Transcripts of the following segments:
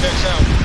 checks out.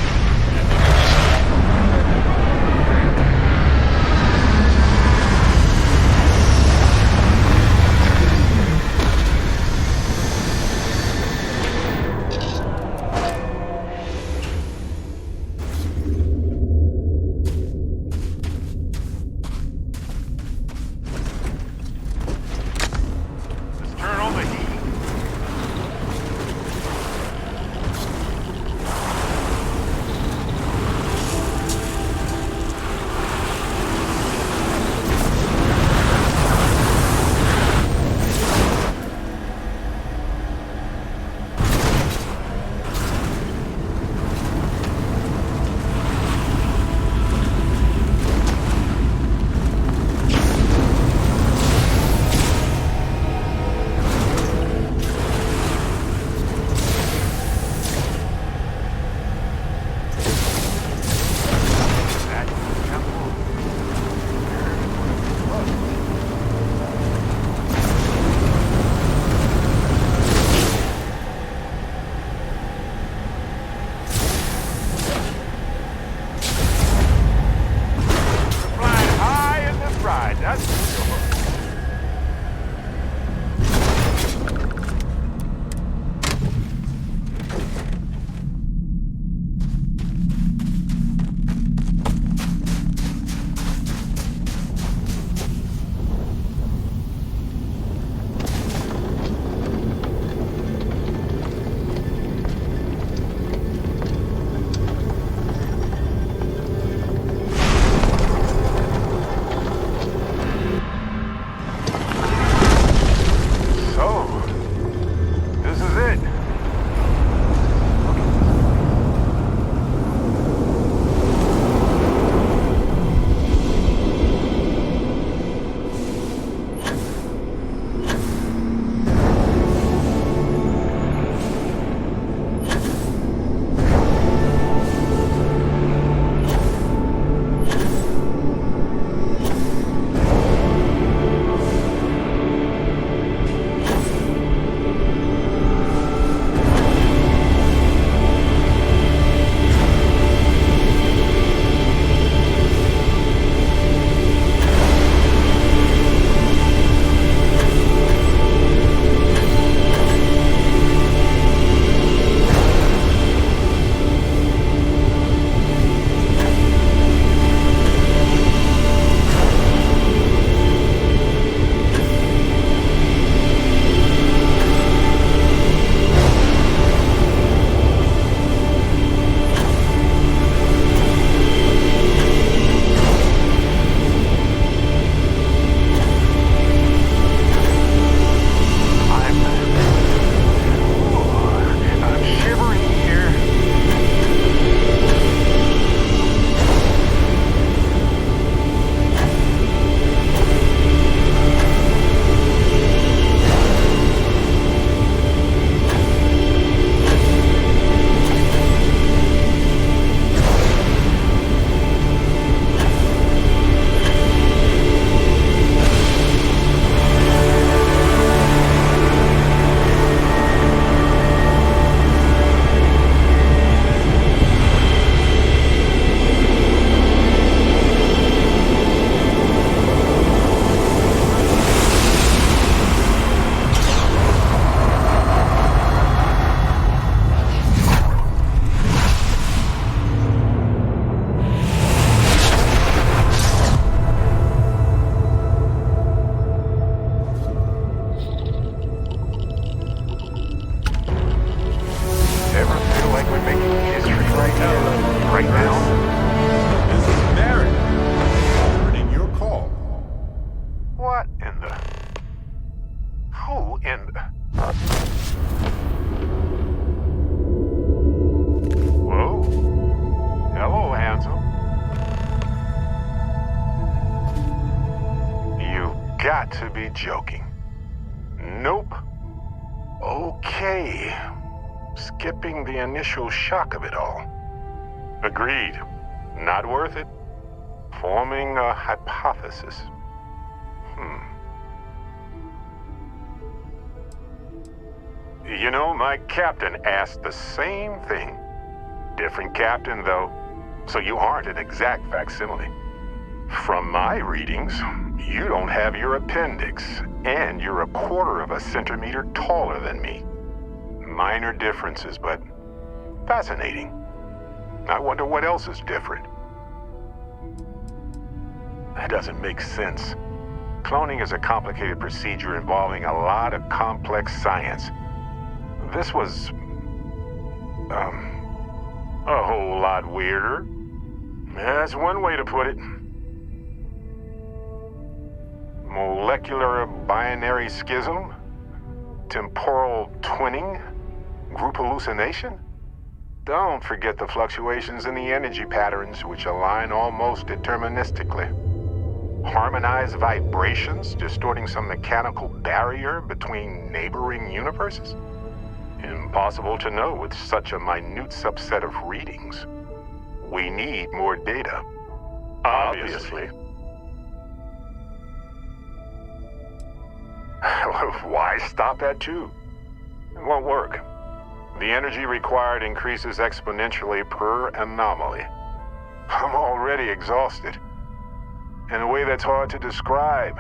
I think I missed got to be joking. Nope. Okay. Skipping the initial shock of it all. Agreed. Not worth it. Forming a hypothesis. You know, my captain asked the same thing. Different captain, though, so you aren't an exact facsimile. From my readings, you don't have your appendix, and you're a quarter of a centimeter taller than me. Minor differences, but fascinating. I wonder what else is different. That doesn't make sense. Cloning is a complicated procedure involving a lot of complex science. This was, a whole lot weirder. That's one way to put it. Molecular binary schism? Temporal twinning? Group hallucination? Don't forget the fluctuations in the energy patterns, which align almost deterministically. Harmonized vibrations, distorting some mechanical barrier between neighboring universes? Impossible to know with such a minute subset of readings. We need more data. Obviously. Why stop at 2? It won't work. The energy required increases exponentially per anomaly. I'm already exhausted. In a way that's hard to describe.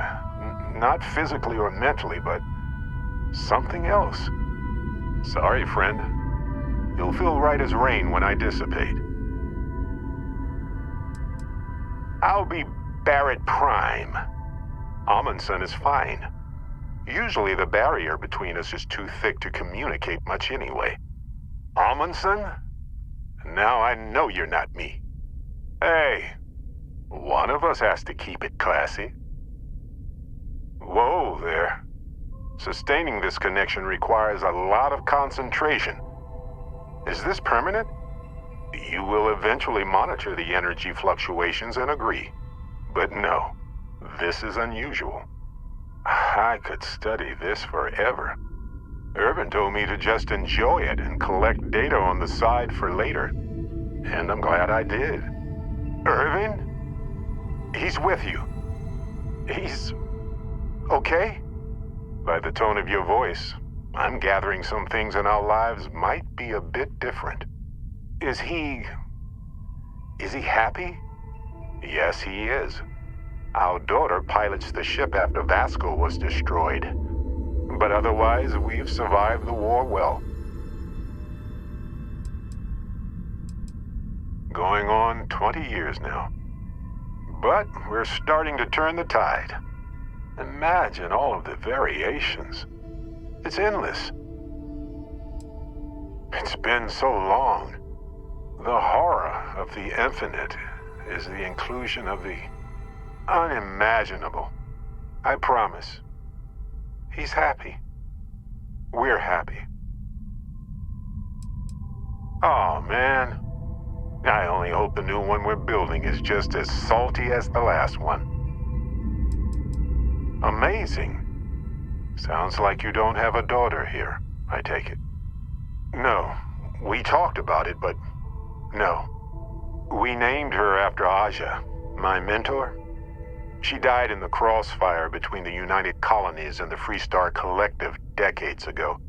Not physically or mentally, but something else. Sorry, friend. You'll feel right as rain when I dissipate. I'll be Barrett Prime. Amundsen is fine. Usually the barrier between us is too thick to communicate much anyway. Amundsen? Now I know you're not me. Hey, one of us has to keep it classy. Whoa there. Sustaining this connection requires a lot of concentration. Is this permanent? You will eventually monitor the energy fluctuations and agree. But no, this is unusual. I could study this forever. Irvin told me to just enjoy it and collect data on the side for later. And I'm glad I did. Irvin? He's with you. He's okay? By the tone of your voice, I'm gathering some things in our lives might be a bit different. Is he happy? Yes, he is. Our daughter pilots the ship after Vasco was destroyed. But otherwise, we've survived the war well. Going on 20 years now. But we're starting to turn the tide. Imagine all of the variations. It's endless. It's been so long. The horror of the infinite is the inclusion of the unimaginable. I promise. He's happy. We're happy. Oh, man. I only hope the new one we're building is just as salty as the last one. Amazing. Sounds like you don't have a daughter here, I take it. No, we talked about it, but no. We named her after Aja, my mentor. She died in the crossfire between the United Colonies and the Freestar Collective decades ago.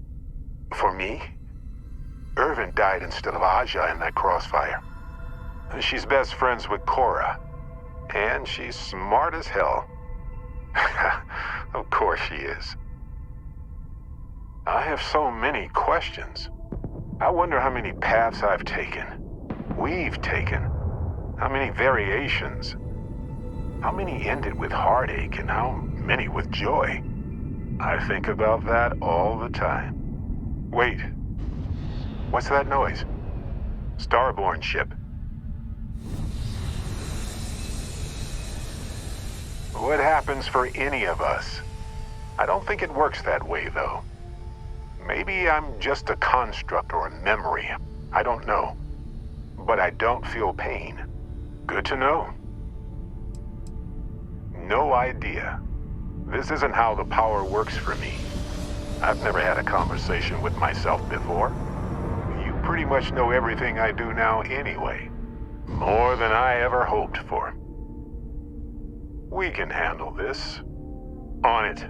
For me, Irvin died instead of Aja in that crossfire. She's best friends with Cora, and she's smart as hell. Of course she is. I have so many questions. I wonder how many paths I've taken, we've taken, how many variations, how many ended with heartache and how many with joy. I think about that all the time. Wait, what's that noise? Starborn ship. What happens for any of us? I don't think it works that way, though. Maybe I'm just a construct or a memory. I don't know. But I don't feel pain. Good to know. No idea. This isn't how the power works for me. I've never had a conversation with myself before. You pretty much know everything I do now anyway. More than I ever hoped for. We can handle this. On it.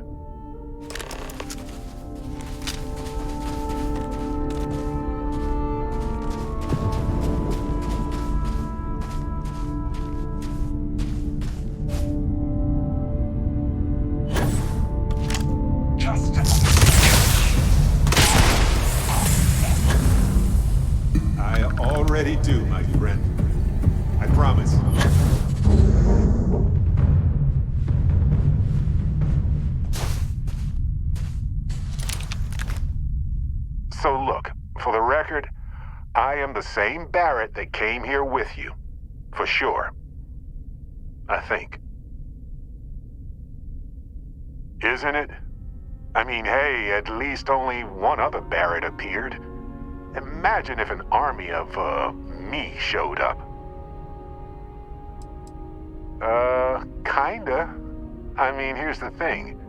already do, my friend. I promise. So look, for the record, I am the same Barrett that came here with you. For sure. I think. Isn't it? I mean, hey, at least only one other Barrett appeared. Imagine if an army of, me showed up. Kinda. I mean, here's the thing.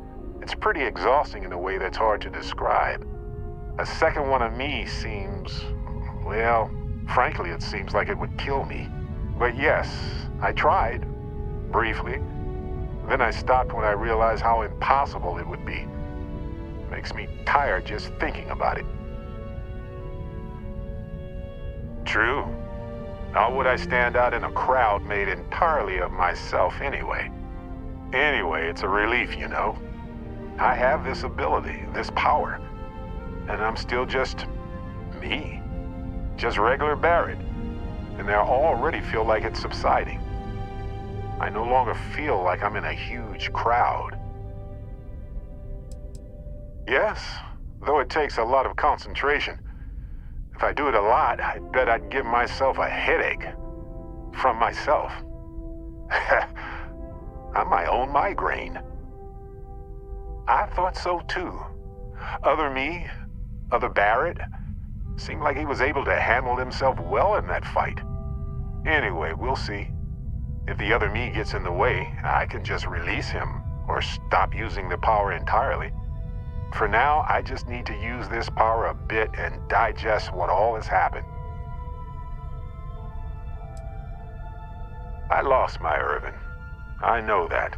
It's pretty exhausting in a way that's hard to describe. A second one of me seems... well, frankly, it seems like it would kill me. But yes, I tried. Briefly. Then I stopped when I realized how impossible it would be. Makes me tired just thinking about it. True. How would I stand out in a crowd made entirely of myself anyway? Anyway, it's a relief, you know. I have this ability, this power. And I'm still just... me. Just regular Barrett. And I already feel like it's subsiding. I no longer feel like I'm in a huge crowd. Yes, though it takes a lot of concentration. If I do it a lot, I bet I'd give myself a headache. From myself. I'm my own migraine. I thought so too. Other me, other Barrett, seemed like he was able to handle himself well in that fight. Anyway, we'll see. If the other me gets in the way, I can just release him or stop using the power entirely. For now, I just need to use this power a bit and digest what all has happened. I lost my Irvin. I know that.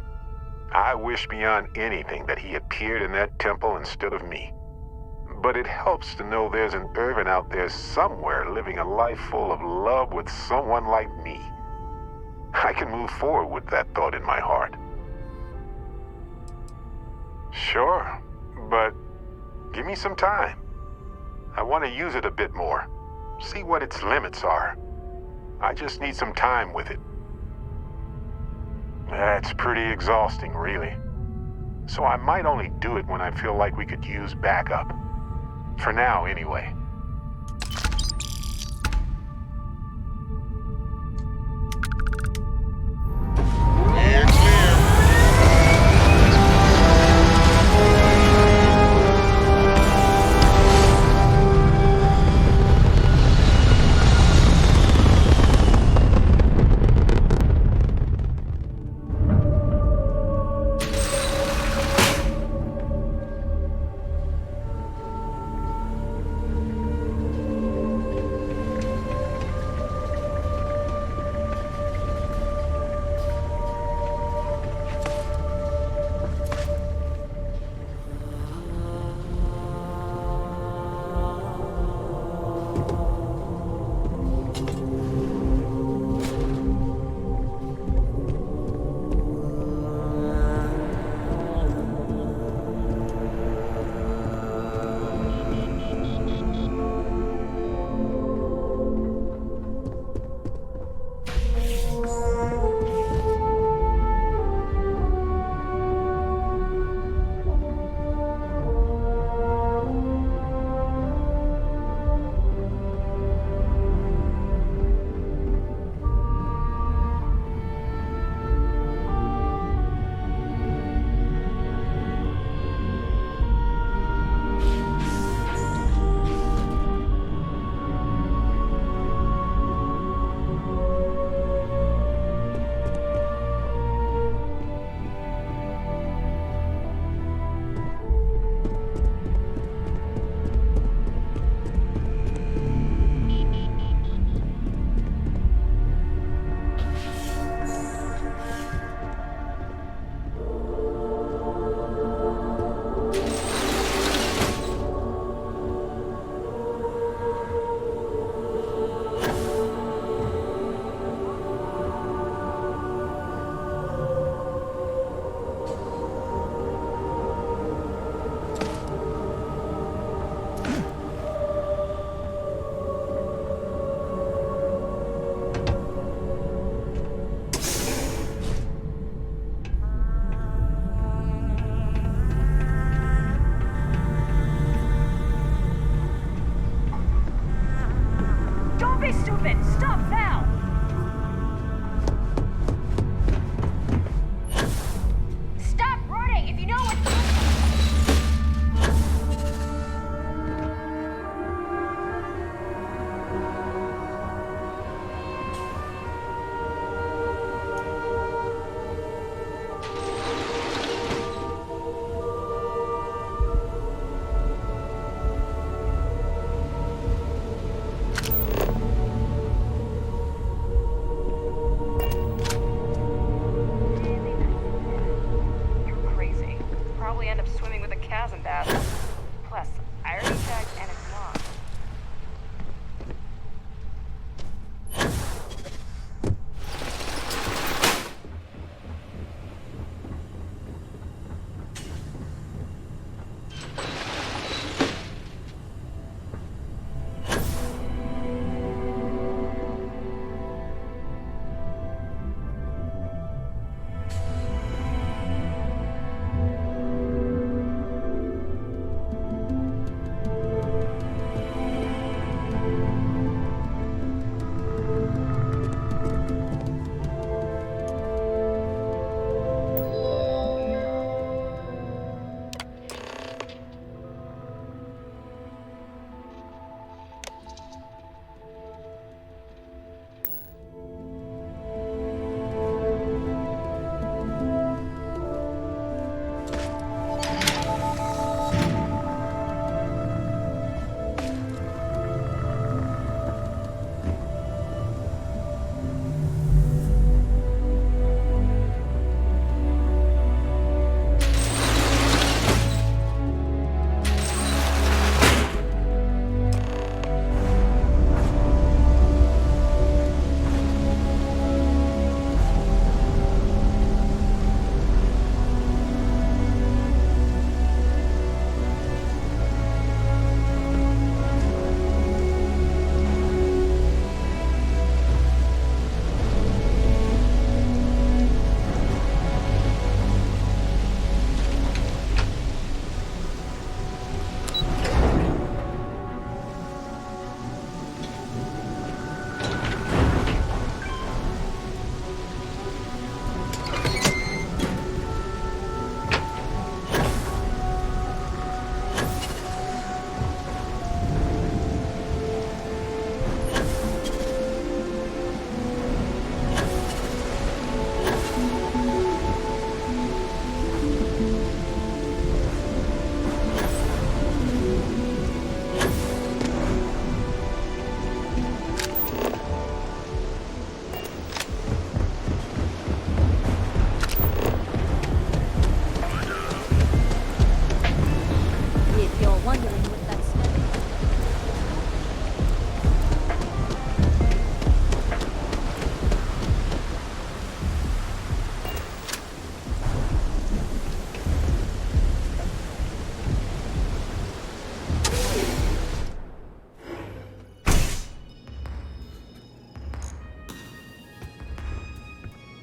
I wish beyond anything that he appeared in that temple instead of me. But it helps to know there's an Irvin out there somewhere living a life full of love with someone like me. I can move forward with that thought in my heart. Sure, but give me some time. I want to use it a bit more. See what its limits are. I just need some time with it. That's pretty exhausting, really. So I might only do it when I feel like we could use backup. For now, anyway. You're clear. Stay stupid! Stop now! Stop running if you know what... End up swimming with a chasm bass. Plus, I already tagged Ennet's mom.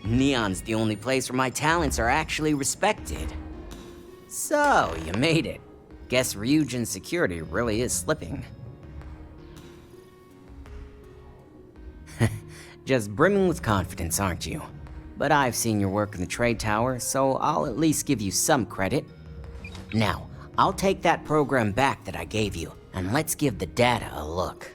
Neon's the only place where my talents are actually respected. So, you made it. Guess Ryujin's security really is slipping. Just brimming with confidence, aren't you? But I've seen your work in the trade tower, so I'll at least give you some credit. Now, I'll take that program back that I gave you, and let's give the data a look.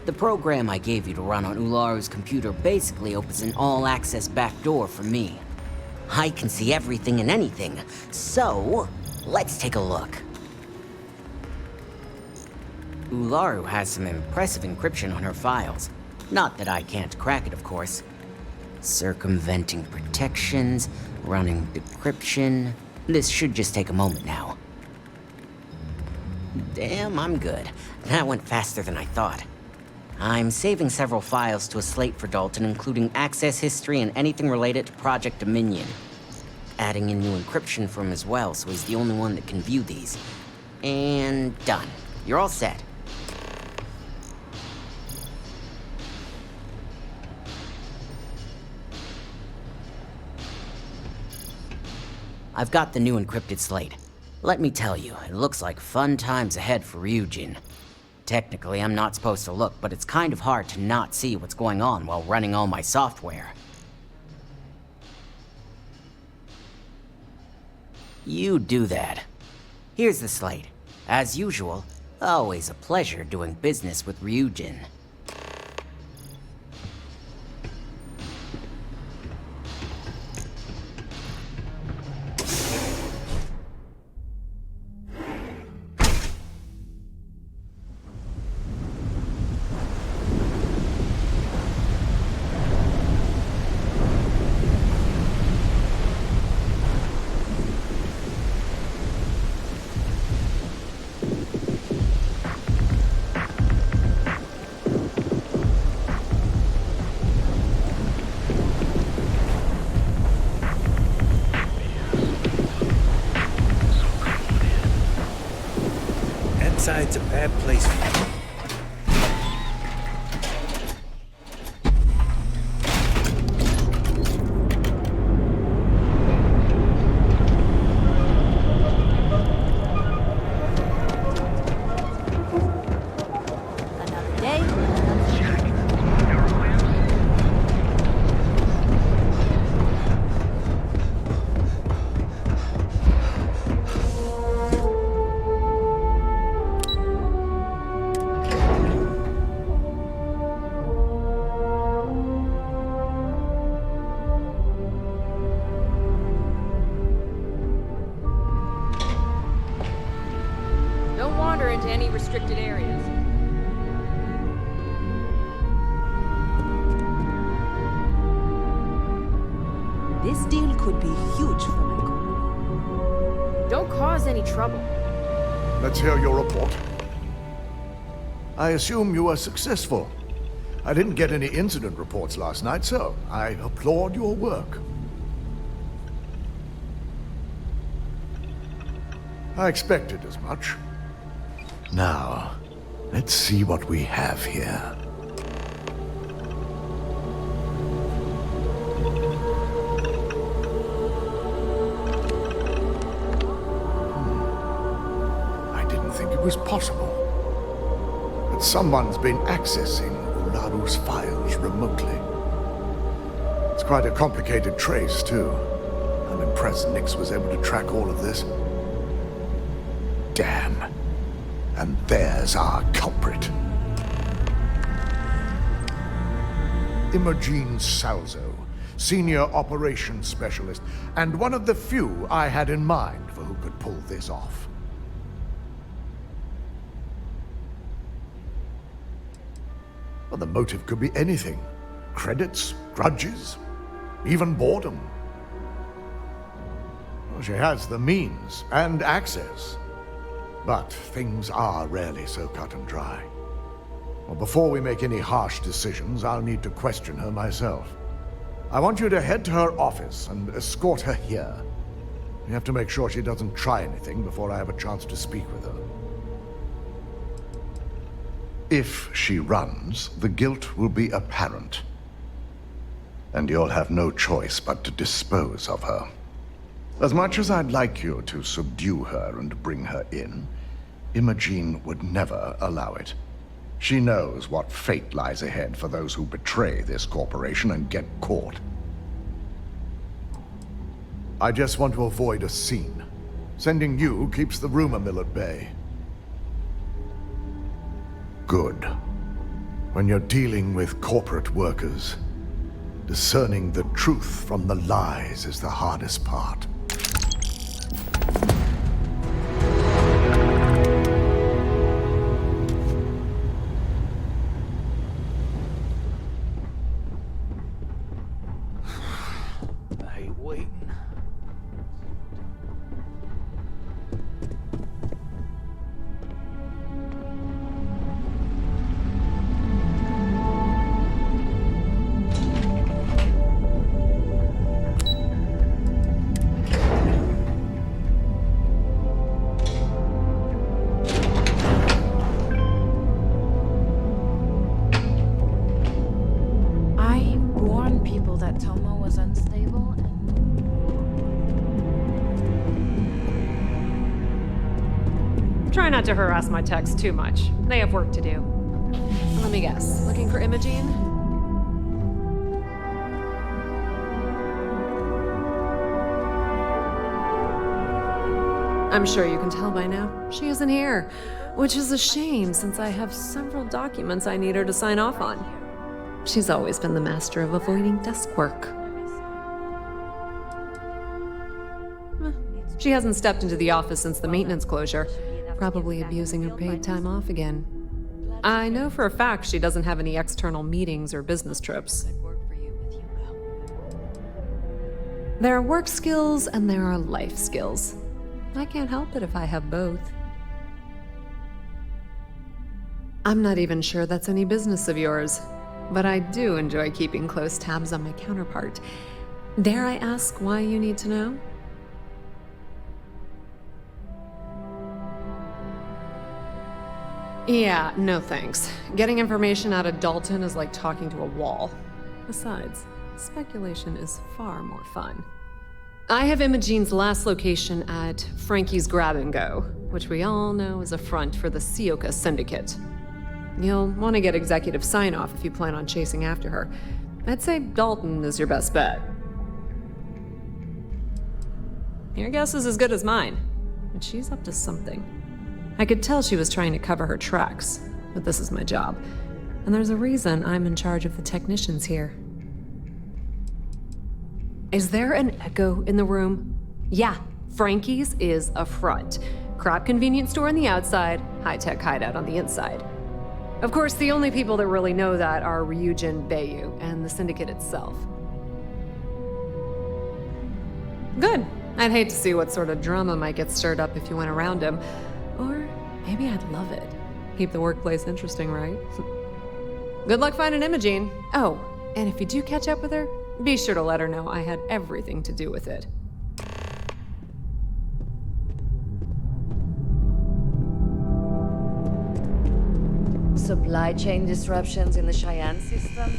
The program I gave you to run on Ularu's computer basically opens an all-access backdoor for me. I can see everything and anything, so let's take a look. Ularu has some impressive encryption on her files. Not that I can't crack it, of course. Circumventing protections, running decryption. This should just take a moment now. Damn, I'm good. That went faster than I thought. I'm saving several files to a slate for Dalton, including access history and anything related to Project Dominion. adding in new encryption for him as well, so he's the only one that can view these. And done. You're all set. I've got the new encrypted slate. Let me tell you, it looks like fun times ahead for Ryujin. Technically, I'm not supposed to look, but it's kind of hard to not see what's going on while running all my software. You do that. Here's the slate. As usual, always a pleasure doing business with Ryujin. Inside's a bad place for you. Another day, another check. Don't wander into any restricted areas. This deal could be huge for my company. Don't cause any trouble. Let's hear your report. I assume you were successful. I didn't get any incident reports last night, so I applaud your work. I expected as much. Now, let's see what we have here. I didn't think it was possible. But someone's been accessing Ularu's files remotely. It's quite a complicated trace, too. I'm impressed Nix was able to track all of this. Damn. And there's our culprit. Imogen Salzo, Senior Operations Specialist, and one of the few I had in mind for who could pull this off. Well, the motive could be anything. Credits, grudges, even boredom. Well, she has the means and access. But things are rarely so cut and dry. Well, before we make any harsh decisions, I'll need to question her myself. I want you to head to her office and escort her here. We have to make sure she doesn't try anything before I have a chance to speak with her. If she runs, the guilt will be apparent. And you'll have no choice but to dispose of her. As much as I'd like you to subdue her and bring her in, Imogen would never allow it. She knows what fate lies ahead for those who betray this corporation and get caught. I just want to avoid a scene. Sending you keeps the rumor mill at bay. Good. When you're dealing with corporate workers, discerning the truth from the lies is the hardest part. Try not to harass my techs too much. They have work to do. Let me guess. Looking for Imogene? I'm sure you can tell by now. She isn't here, which is a shame since I have several documents I need her to sign off on. She's always been the master of avoiding desk work. She hasn't stepped into the office since the maintenance closure, probably abusing her paid time off again. I know for a fact she doesn't have any external meetings or business trips. There are work skills and there are life skills. I can't help it if I have both. I'm not even sure that's any business of yours, but I do enjoy keeping close tabs on my counterpart. Dare I ask why you need to know? Yeah, no thanks. Getting information out of Dalton is like talking to a wall. Besides, speculation is far more fun. I have Imogene's last location at Frankie's Grab and Go, which we all know is a front for the Sioka Syndicate. You'll want to get executive sign-off if you plan on chasing after her. I'd say Dalton is your best bet. Your guess is as good as mine, but she's up to something. I could tell she was trying to cover her tracks, but this is my job, and there's a reason I'm in charge of the technicians here. Is there an echo in the room? Yeah, Frankie's is a front. Crap convenience store on the outside, high-tech hideout on the inside. Of course, the only people that really know that are Ryujin, Bayu, and the Syndicate itself. Good. I'd hate to see what sort of drama might get stirred up if you went around him. Or maybe I'd love it. Keep the workplace interesting, right? Good luck finding Imogene. Oh, and if you do catch up with her, be sure to let her know I had everything to do with it. Supply chain disruptions in the Cheyenne system?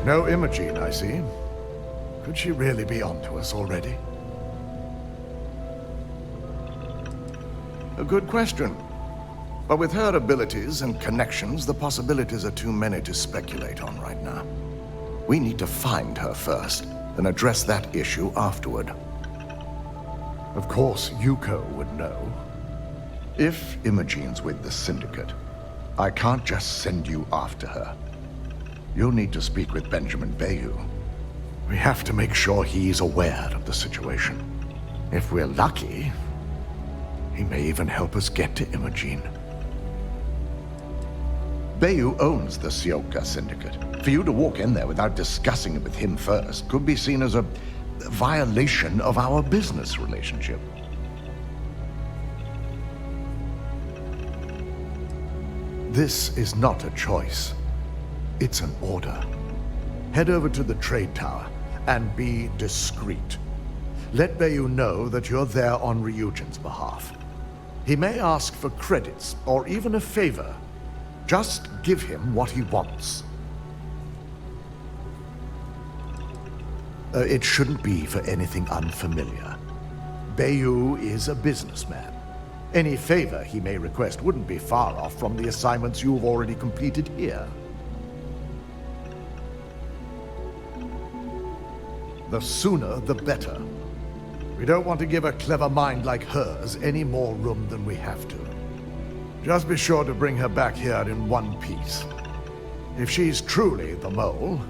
No Imogene, I see. Could she really be onto us already? A good question. But with her abilities and connections, the possibilities are too many to speculate on right now. We need to find her first, then address that issue afterward. Of course, Yuko would know. If Imogene's with the Syndicate, I can't just send you after her. You'll need to speak with Benjamin Bayu. We have to make sure he's aware of the situation. If we're lucky, he may even help us get to Imogene. Bayu owns the Sioka Syndicate. For you to walk in there without discussing it with him first could be seen as a violation of our business relationship. This is not a choice. It's an order. Head over to the trade tower and be discreet. Let Bayu know that you're there on Ryujin's behalf. He may ask for credits or even a favor. Just give him what he wants. It shouldn't be for anything unfamiliar. Bayu is a businessman. Any favor he may request wouldn't be far off from the assignments you've already completed here. The sooner, the better. We don't want to give a clever mind like hers any more room than we have to. Just be sure to bring her back here in one piece. If she's truly the mole,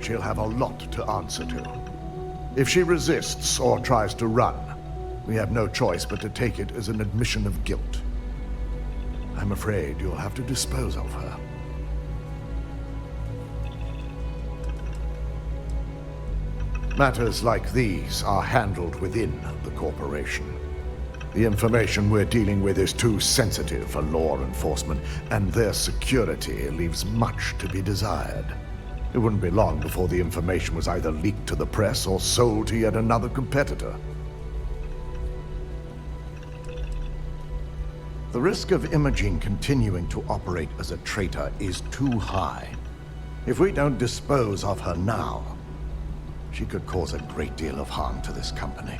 she'll have a lot to answer to. If she resists or tries to run, we have no choice but to take it as an admission of guilt. I'm afraid you'll have to dispose of her. Matters like these are handled within the corporation. The information we're dealing with is too sensitive for law enforcement, and their security leaves much to be desired. It wouldn't be long before the information was either leaked to the press or sold to yet another competitor. The risk of Imogene continuing to operate as a traitor is too high. If we don't dispose of her now, she could cause a great deal of harm to this company.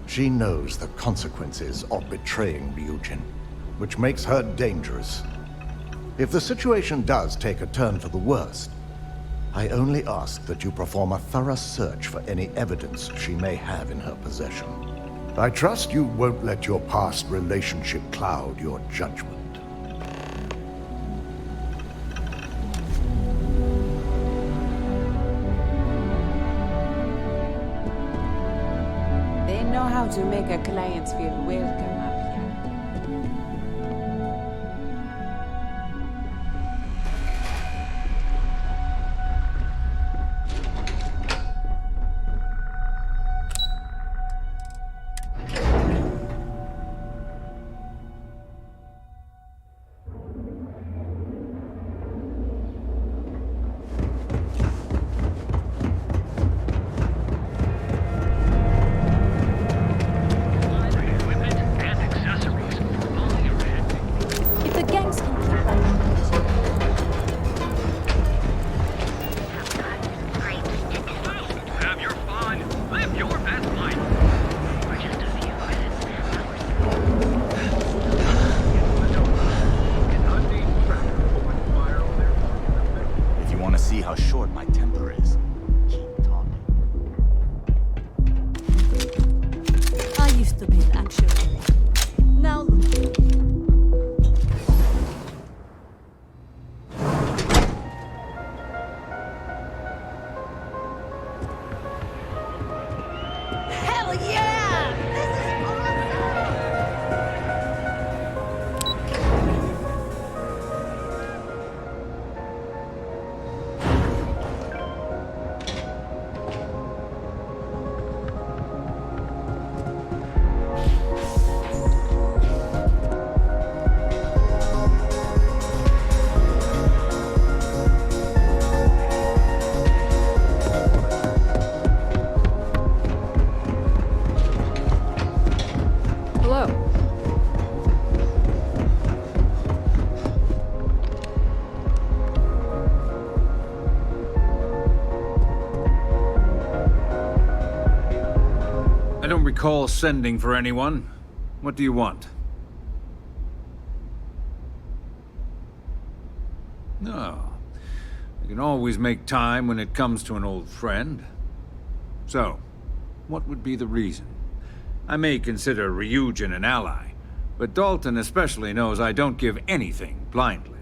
She knows the consequences of betraying Ryujin, which makes her dangerous. If the situation does take a turn for the worst, I only ask that you perform a thorough search for any evidence she may have in her possession. I trust you won't let your past relationship cloud your judgment. They know how to make a client feel welcome up here. I don't recall sending for anyone. What do you want? No. You can always make time when it comes to an old friend. So, what would be the reason? I may consider Ryujin an ally, but Dalton especially knows I don't give anything blindly.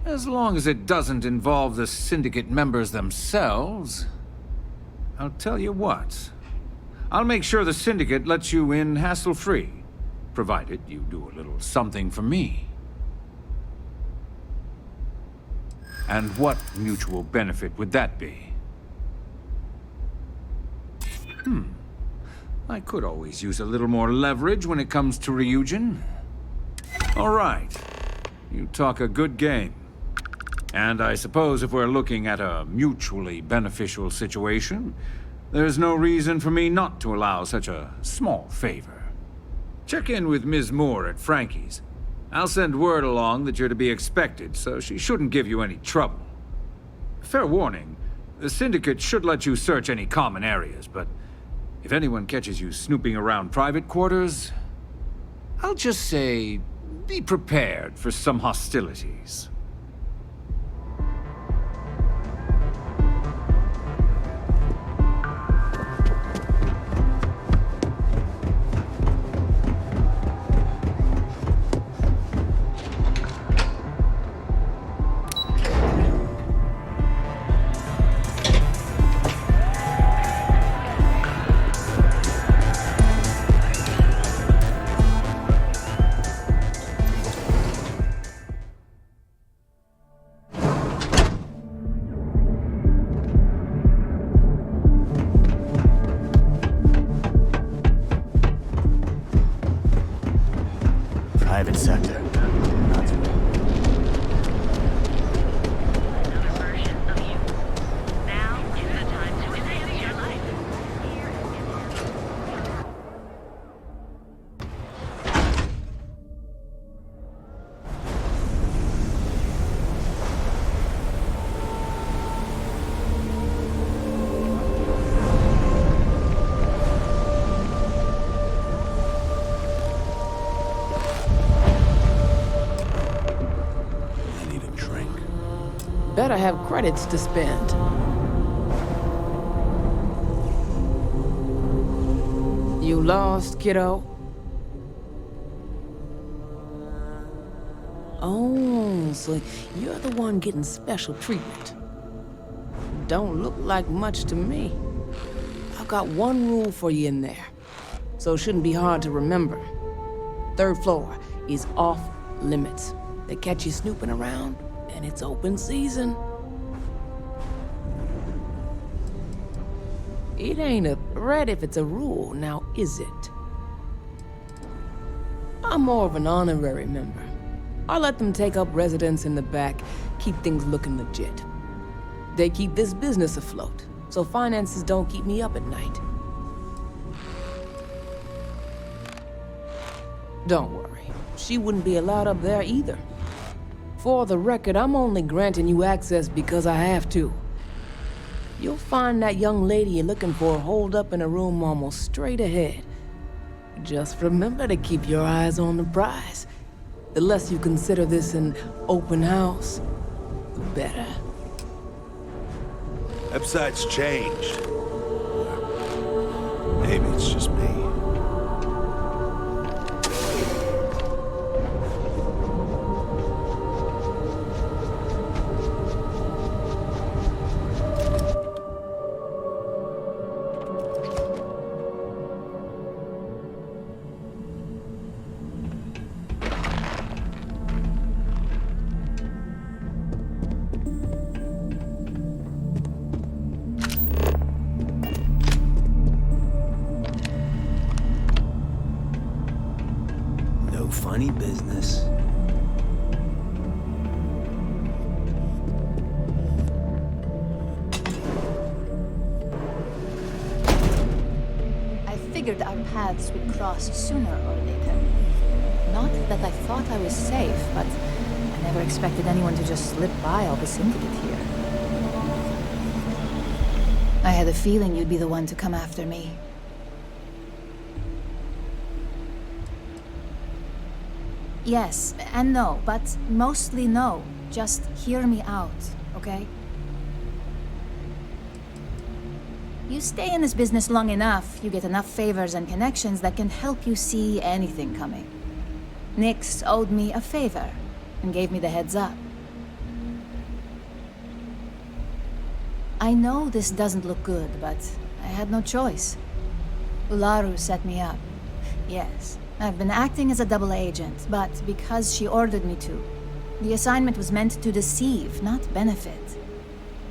As long as it doesn't involve the Syndicate members themselves, I'll tell you what. I'll make sure the Syndicate lets you in hassle-free, provided you do a little something for me. And what mutual benefit would that be? I could always use a little more leverage when it comes to Ryujin. All right. You talk a good game. And I suppose if we're looking at a mutually beneficial situation, there's no reason for me not to allow such a small favor. Check in with Ms. Moore at Frankie's. I'll send word along that you're to be expected, so she shouldn't give you any trouble. Fair warning, the Syndicate should let you search any common areas, but if anyone catches you snooping around private quarters, I'll just say, be prepared for some hostilities. sector. That's Better have credits to spend. You lost, kiddo? Oh, so you're the one getting special treatment. Don't look like much to me. I've got one rule for you in there, so it shouldn't be hard to remember. 3rd floor is off limits. They catch you snooping around, and it's open season. It ain't a threat if it's a rule, now is it? I'm more of an honorary member. I let them take up residence in the back, keep things looking legit. They keep this business afloat, so finances don't keep me up at night. Don't worry, she wouldn't be allowed up there either. For the record, I'm only granting you access because I have to. You'll find that young lady you're looking for holed up in a room almost straight ahead. Just remember to keep your eyes on the prize. The less you consider this an open house, the better. Website's changed. Maybe it's just me. Funny business. I figured our paths would cross sooner or later. Not that I thought I was safe, but I never expected anyone to just slip by all the syndicate here. I had a feeling you'd be the one to come after me. Yes, and no, but mostly no. Just hear me out, okay? You stay in this business long enough, you get enough favors and connections that can help you see anything coming. Nix owed me a favor and gave me the heads up. I know this doesn't look good, but I had no choice. Ularu set me up. Yes. I've been acting as a double agent, but because she ordered me to. The assignment was meant to deceive, not benefit.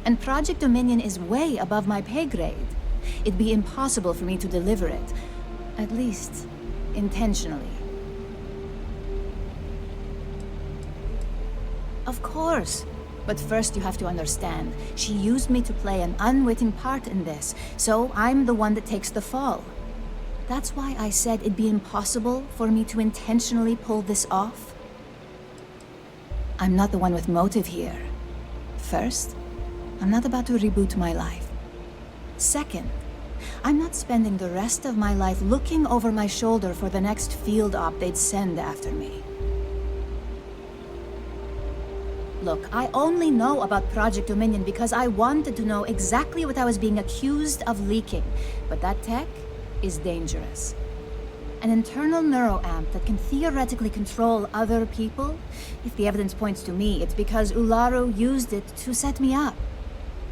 And Project Dominion is way above my pay grade. It'd be impossible for me to deliver it. At least, intentionally. Of course. But first you have to understand, she used me to play an unwitting part in this, so I'm the one that takes the fall. That's why I said it'd be impossible for me to intentionally pull this off. I'm not the one with motive here. First, I'm not about to reboot my life. Second, I'm not spending the rest of my life looking over my shoulder for the next field op they'd send after me. Look, I only know about Project Dominion because I wanted to know exactly what I was being accused of leaking. But that tech is dangerous. An internal neuroamp that can theoretically control other people? If the evidence points to me, it's because Ularu used it to set me up.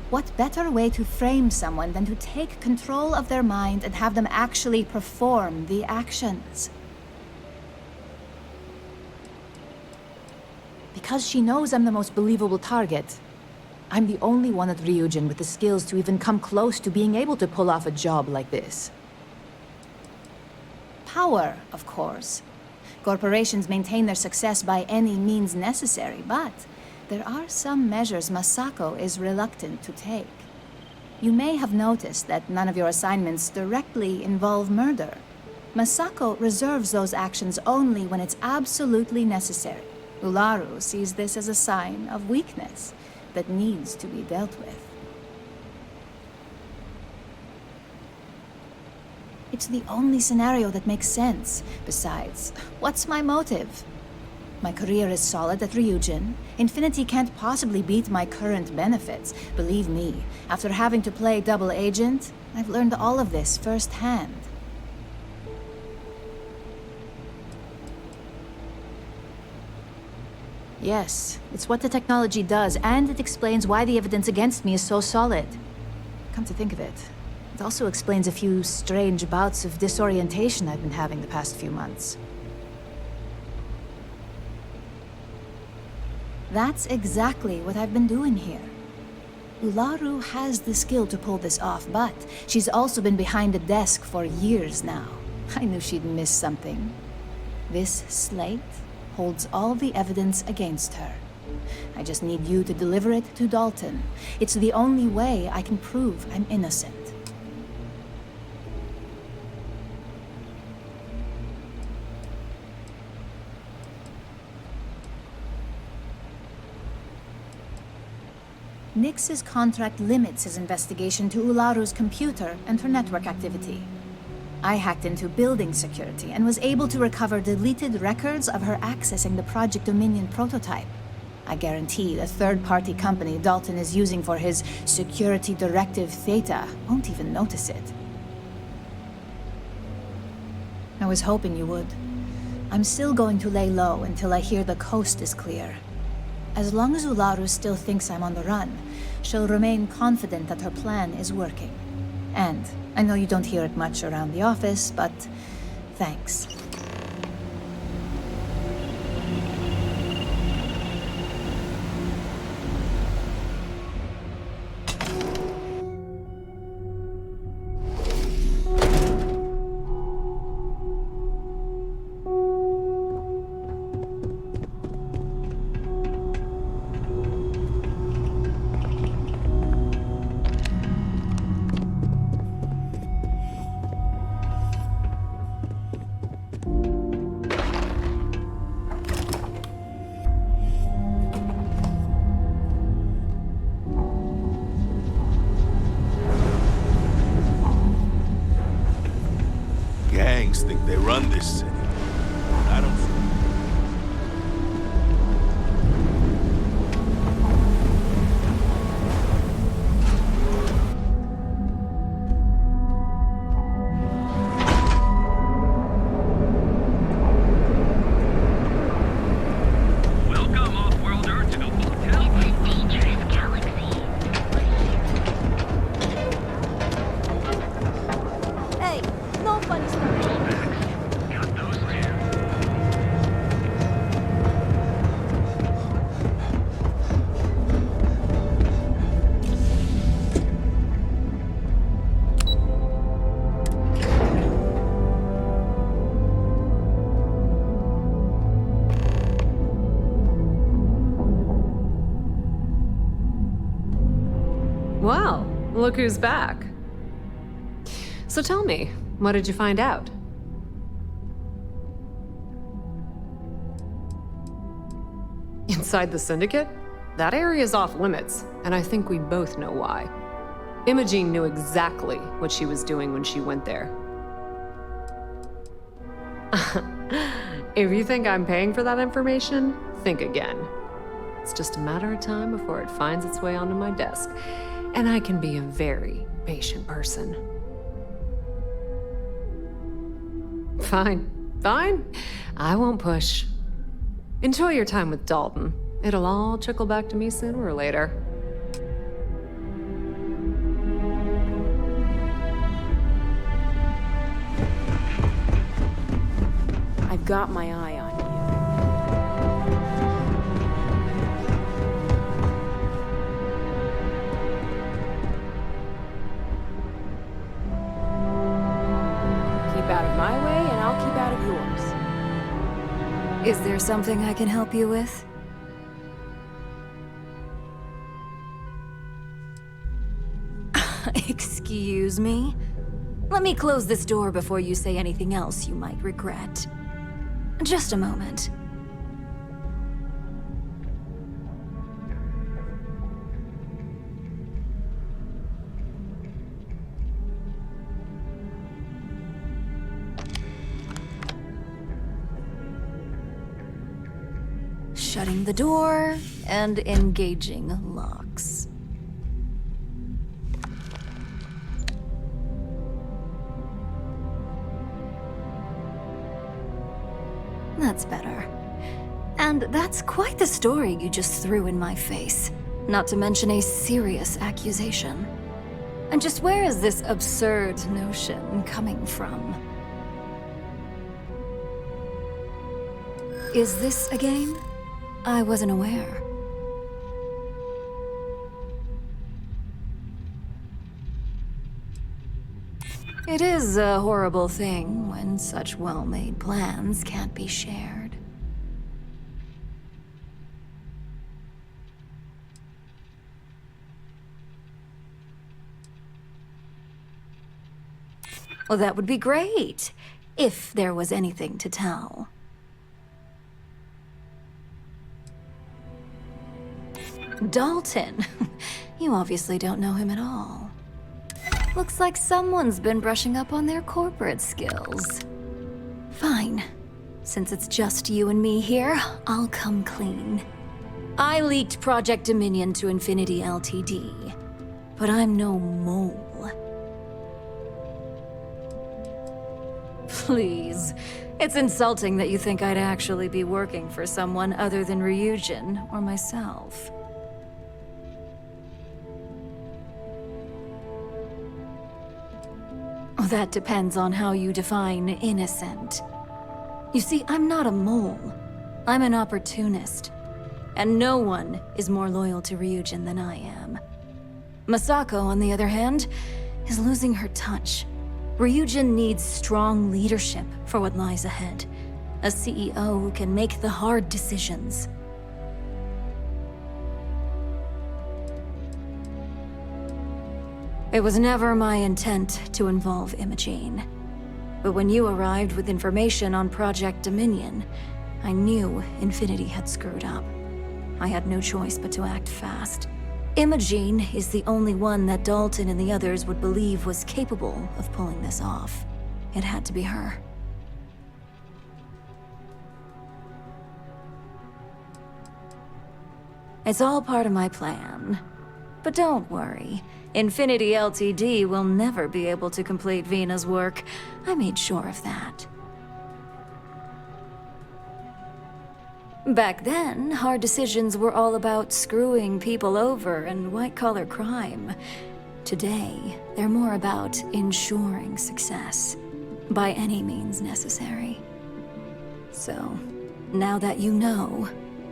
What better way to frame someone than to take control of their mind and have them actually perform the actions? Because she knows I'm the most believable target. I'm the only one at Ryujin with the skills to even come close to being able to pull off a job like this. Power, of course. Corporations maintain their success by any means necessary, but there are some measures Masako is reluctant to take. You may have noticed that none of your assignments directly involve murder. Masako reserves those actions only when it's absolutely necessary. Ularu sees this as a sign of weakness that needs to be dealt with. It's the only scenario that makes sense. Besides, what's my motive? My career is solid at Ryujin. Infinity can't possibly beat my current benefits. Believe me, after having to play double agent, I've learned all of this firsthand. Yes, it's what the technology does, and it explains why the evidence against me is so solid. Come to think of it, it also explains a few strange bouts of disorientation I've been having the past few months. That's exactly what I've been doing here. Ularu has the skill to pull this off, but she's also been behind the desk for years now. I knew she'd miss something. This slate holds all the evidence against her. I just need you to deliver it to Dalton. It's the only way I can prove I'm innocent. Nix's contract limits his investigation to Ularu's computer and her network activity. I hacked into building security and was able to recover deleted records of her accessing the Project Dominion prototype. I guarantee the third-party company Dalton is using for his security directive Theta won't even notice it. I was hoping you would. I'm still going to lay low until I hear the coast is clear. As long as Ularu still thinks I'm on the run, she'll remain confident that her plan is working. And I know you don't hear it much around the office, but thanks. Gangs think they run this city. I don't. Welcome, off-worlder, to the hotel. Dangerous galaxy. Hey, no funny stories. Got those two. Well, look who's back. So tell me, what did you find out? Inside the Syndicate? That area is off limits, and I think we both know why. Imogene knew exactly what she was doing when she went there. If you think I'm paying for that information, think again. It's just a matter of time before it finds its way onto my desk, and I can be a very patient person. Fine. I won't push. Enjoy your time with Dalton. It'll all trickle back to me sooner or later. I've got my eye on you. Keep out of my way, and I'll keep out of yours. Is there something I can help you with? Excuse me? Let me close this door before you say anything else you might regret. Just a moment. Shutting the door and engaging locks. That's better. And that's quite the story you just threw in my face. Not to mention a serious accusation. And just where is this absurd notion coming from? Is this a game? I wasn't aware. It is a horrible thing when such well-made plans can't be shared. Well, that would be great, if there was anything to tell. Dalton. You obviously don't know him at all. Looks like someone's been brushing up on their corporate skills. Fine. Since it's just you and me here, I'll come clean. I leaked Project Dominion to Infinity Ltd. But I'm no mole. Please. It's insulting that you think I'd actually be working for someone other than Ryujin or myself. That depends on how you define innocent. You see, I'm not a mole. I'm an opportunist. And no one is more loyal to Ryujin than I am. Masako, on the other hand, is losing her touch. Ryujin needs strong leadership for what lies ahead. A CEO who can make the hard decisions. It was never my intent to involve Imogene. But when you arrived with information on Project Dominion, I knew Infinity had screwed up. I had no choice but to act fast. Imogene is the only one that Dalton and the others would believe was capable of pulling this off. It had to be her. It's all part of my plan. But don't worry. Infinity Ltd will never be able to complete Vina's work. I made sure of that. Back then, hard decisions were all about screwing people over and white-collar crime. Today, they're more about ensuring success, by any means necessary. So, now that you know,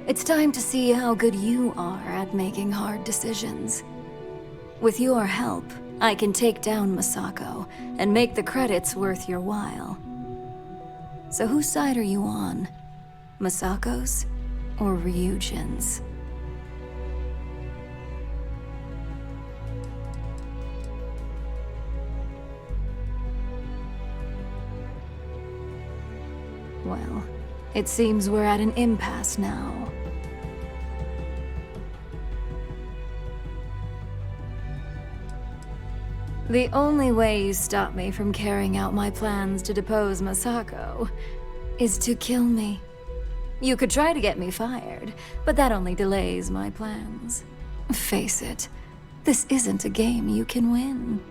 it's time to see how good you are at making hard decisions. With your help, I can take down Masako and make the credits worth your while. So whose side are you on? Masako's or Ryujin's? Well, it seems we're at an impasse now. The only way you stop me from carrying out my plans to depose Masako is to kill me. You could try to get me fired, but that only delays my plans. Face it, this isn't a game you can win.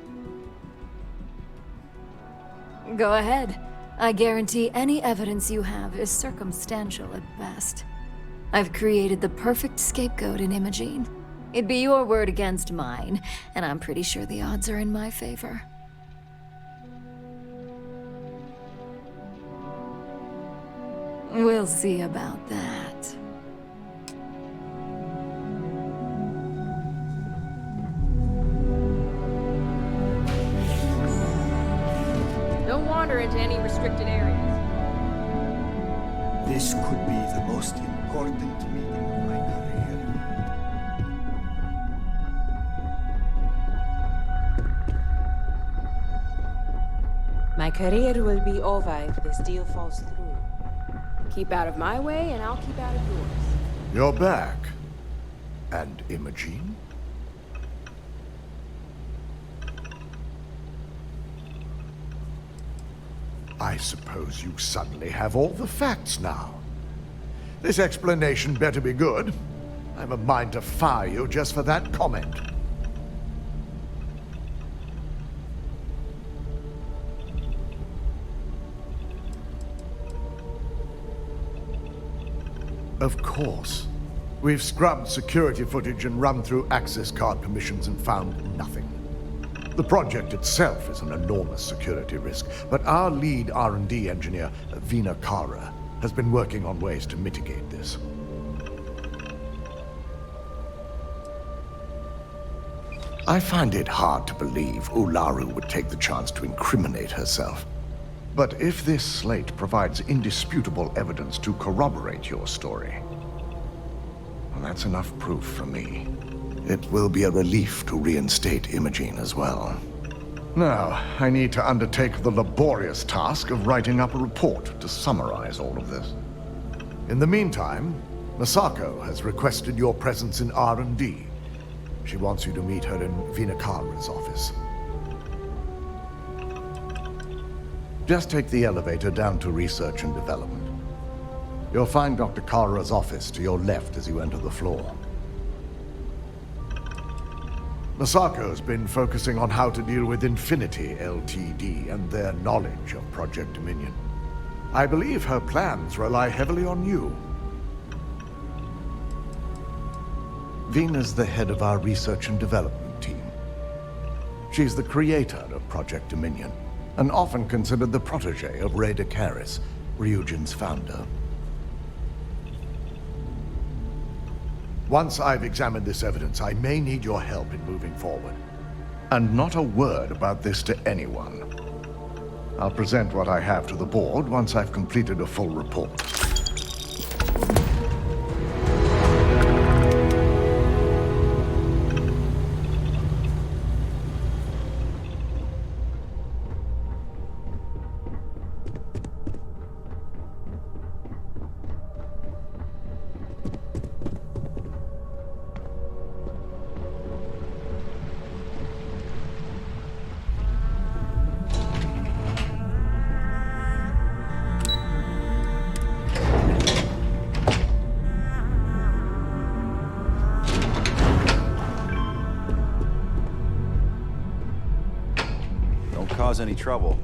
Go ahead. I guarantee any evidence you have is circumstantial at best. I've created the perfect scapegoat in Imogene. It'd be your word against mine, and I'm pretty sure the odds are in my favor. We'll see about that. Don't wander into any restricted areas. This could be the most important meeting of my career. My career will be over if this deal falls through. Keep out of my way, and I'll keep out of yours. You're back. And Imogene? I suppose you suddenly have all the facts now. This explanation better be good. I have a mind to fire you just for that comment. Of course. We've scrubbed security footage and run through access card permissions and found nothing. The project itself is an enormous security risk, but our lead R&D engineer, Vina Kara, has been working on ways to mitigate this. I find it hard to believe Ularu would take the chance to incriminate herself. But if this slate provides indisputable evidence to corroborate your story, well, that's enough proof for me. It will be a relief to reinstate Imogene as well. Now, I need to undertake the laborious task of writing up a report to summarize all of this. In the meantime, Masako has requested your presence in R&D. She wants you to meet her in Vinakara's office. Just take the elevator down to Research and Development. You'll find Dr. Kara's office to your left as you enter the floor. Masako's been focusing on how to deal with Infinity Ltd. And their knowledge of Project Dominion. I believe her plans rely heavily on you. Vina's the head of our research and development team. She's the creator of Project Dominion, and often considered the protege of Ray Decaris, Ryujin's founder. Once I've examined this evidence, I may need your help in moving forward. And not a word about this to anyone. I'll present what I have to the board once I've completed a full report. Cause any trouble.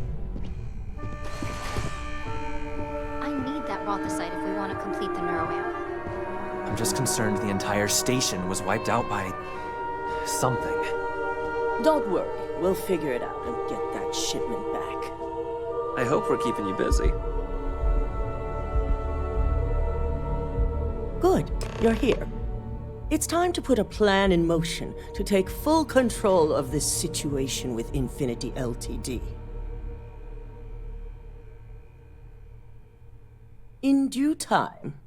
I need that Rothosite if we want to complete the Neuroamp. I'm just concerned the entire station was wiped out by something. Don't worry, we'll figure it out and get that shipment back. I hope we're keeping you busy. Good, you're here. It's time to put a plan in motion to take full control of this situation with Infinity Ltd. In due time.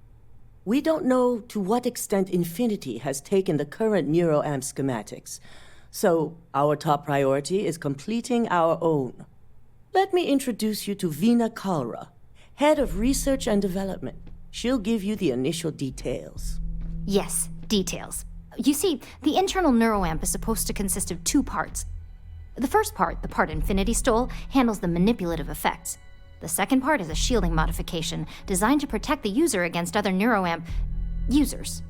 We don't know to what extent Infinity has taken the current Neuroamp schematics, so our top priority is completing our own. Let me introduce you to Vina Kara, Head of Research and Development. She'll give you the initial details. Yes. Details. You see, the internal Neuroamp is supposed to consist of two parts. The first part, the part Infinity stole, handles the manipulative effects. The second part is a shielding modification designed to protect the user against other Neuroamp users.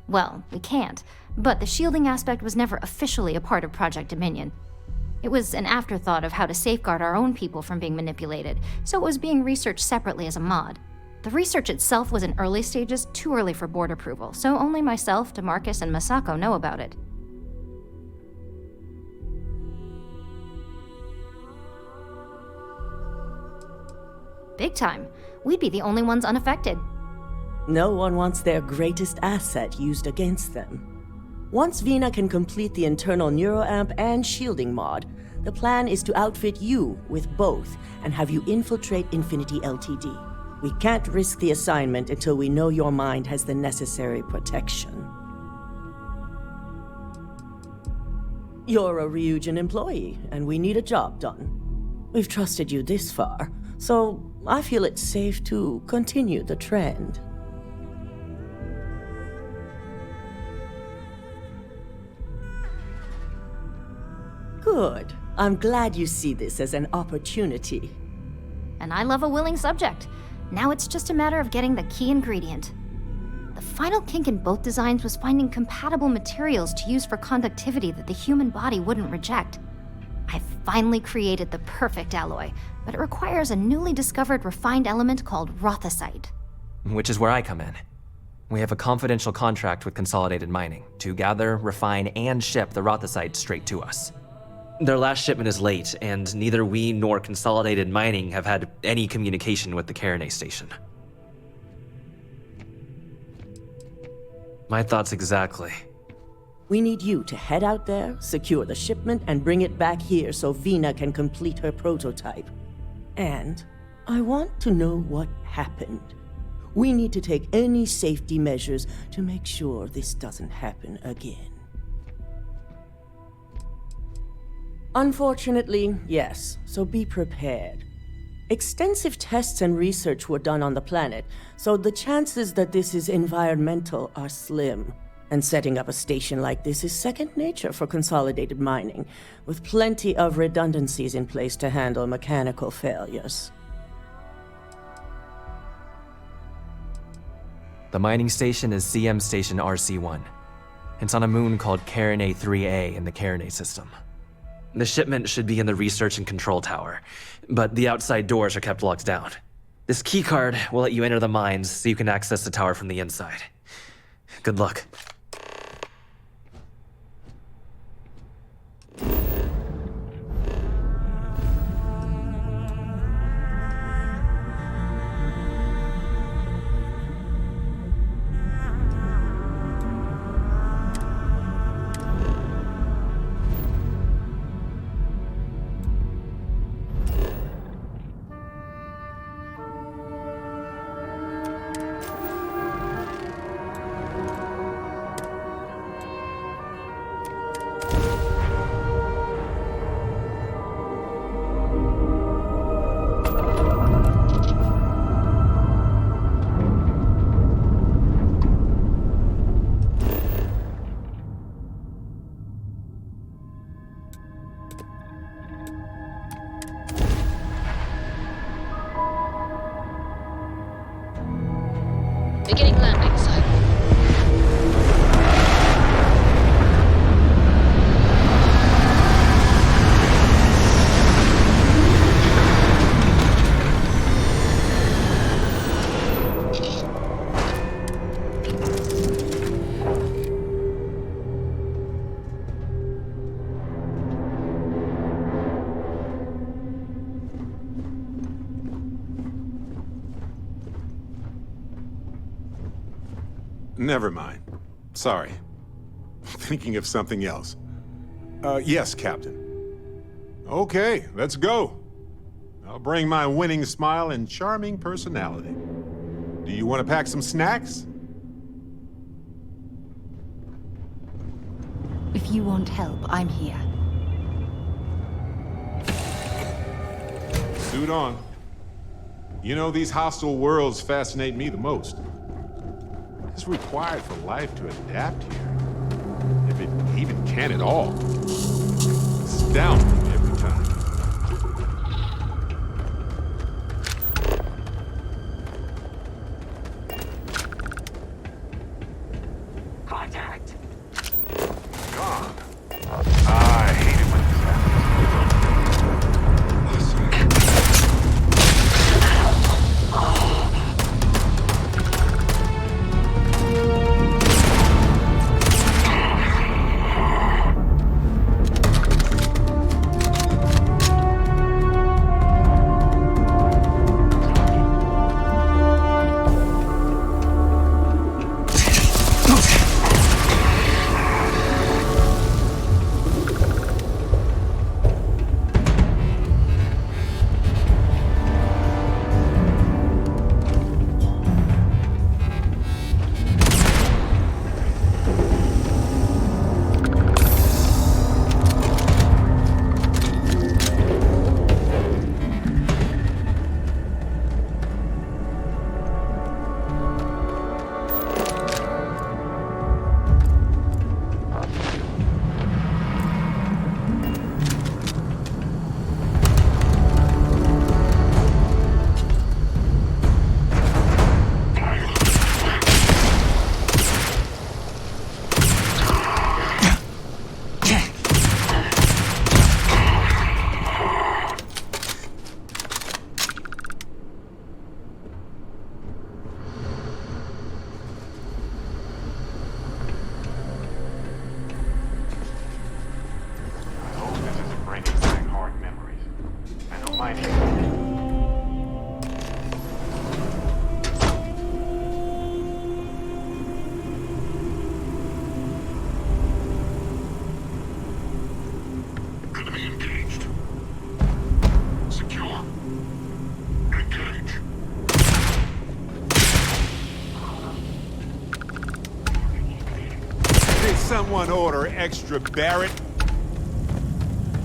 Well, we can't, but the shielding aspect was never officially a part of Project Dominion. It was an afterthought of how to safeguard our own people from being manipulated, so it was being researched separately as a mod. The research itself was in early stages, too early for board approval, so only myself, DeMarcus, and Masako know about it. Big time. We'd be the only ones unaffected. No one wants their greatest asset used against them. Once Vina can complete the internal Neuroamp and shielding mod, The plan is to outfit you with both and have you infiltrate Infinity Ltd. We can't risk the assignment until we know your mind has the necessary protection. You're a Ryujin employee, and we need a job done. We've trusted you this far, so I feel it's safe to continue the trend. Good. I'm glad you see this as an opportunity. And I love a willing subject. Now it's just a matter of getting the key ingredient. The final kink in both designs was finding compatible materials to use for conductivity that the human body wouldn't reject. I finally created the perfect alloy, but it requires a newly discovered refined element called rothosite. Which is where I come in. We have a confidential contract with Consolidated Mining to gather, refine, and ship the rothosite straight to us. Their last shipment is late, and neither we nor Consolidated Mining have had any communication with the Carinae station. My thoughts exactly. We need you to head out there, secure the shipment, and bring it back here so Vina can complete her prototype. And I want to know what happened. We need to take any safety measures to make sure this doesn't happen again. Unfortunately, yes, so be prepared. Extensive tests and research were done on the planet, so the chances that this is environmental are slim. And setting up a station like this is second nature for Consolidated Mining, with plenty of redundancies in place to handle mechanical failures. The mining station is CM Station RC-1. It's on a moon called Carinae 3A in the Carinae system. The shipment should be in the research and control tower, but the outside doors are kept locked down. This keycard will let you enter the mines so you can access the tower from the inside. Good luck. Beginning landing cycle. Never mind. Sorry. Thinking of something else. Yes, Captain. Okay, let's go. I'll bring my winning smile and charming personality. Do you want to pack some snacks? If you want help, I'm here. Suit on. You know, these hostile worlds fascinate me the most. It's required for life to adapt here. If it even can at all. Astounding every time. Contact. Gone. I hate it when this Did someone order extra Barrett?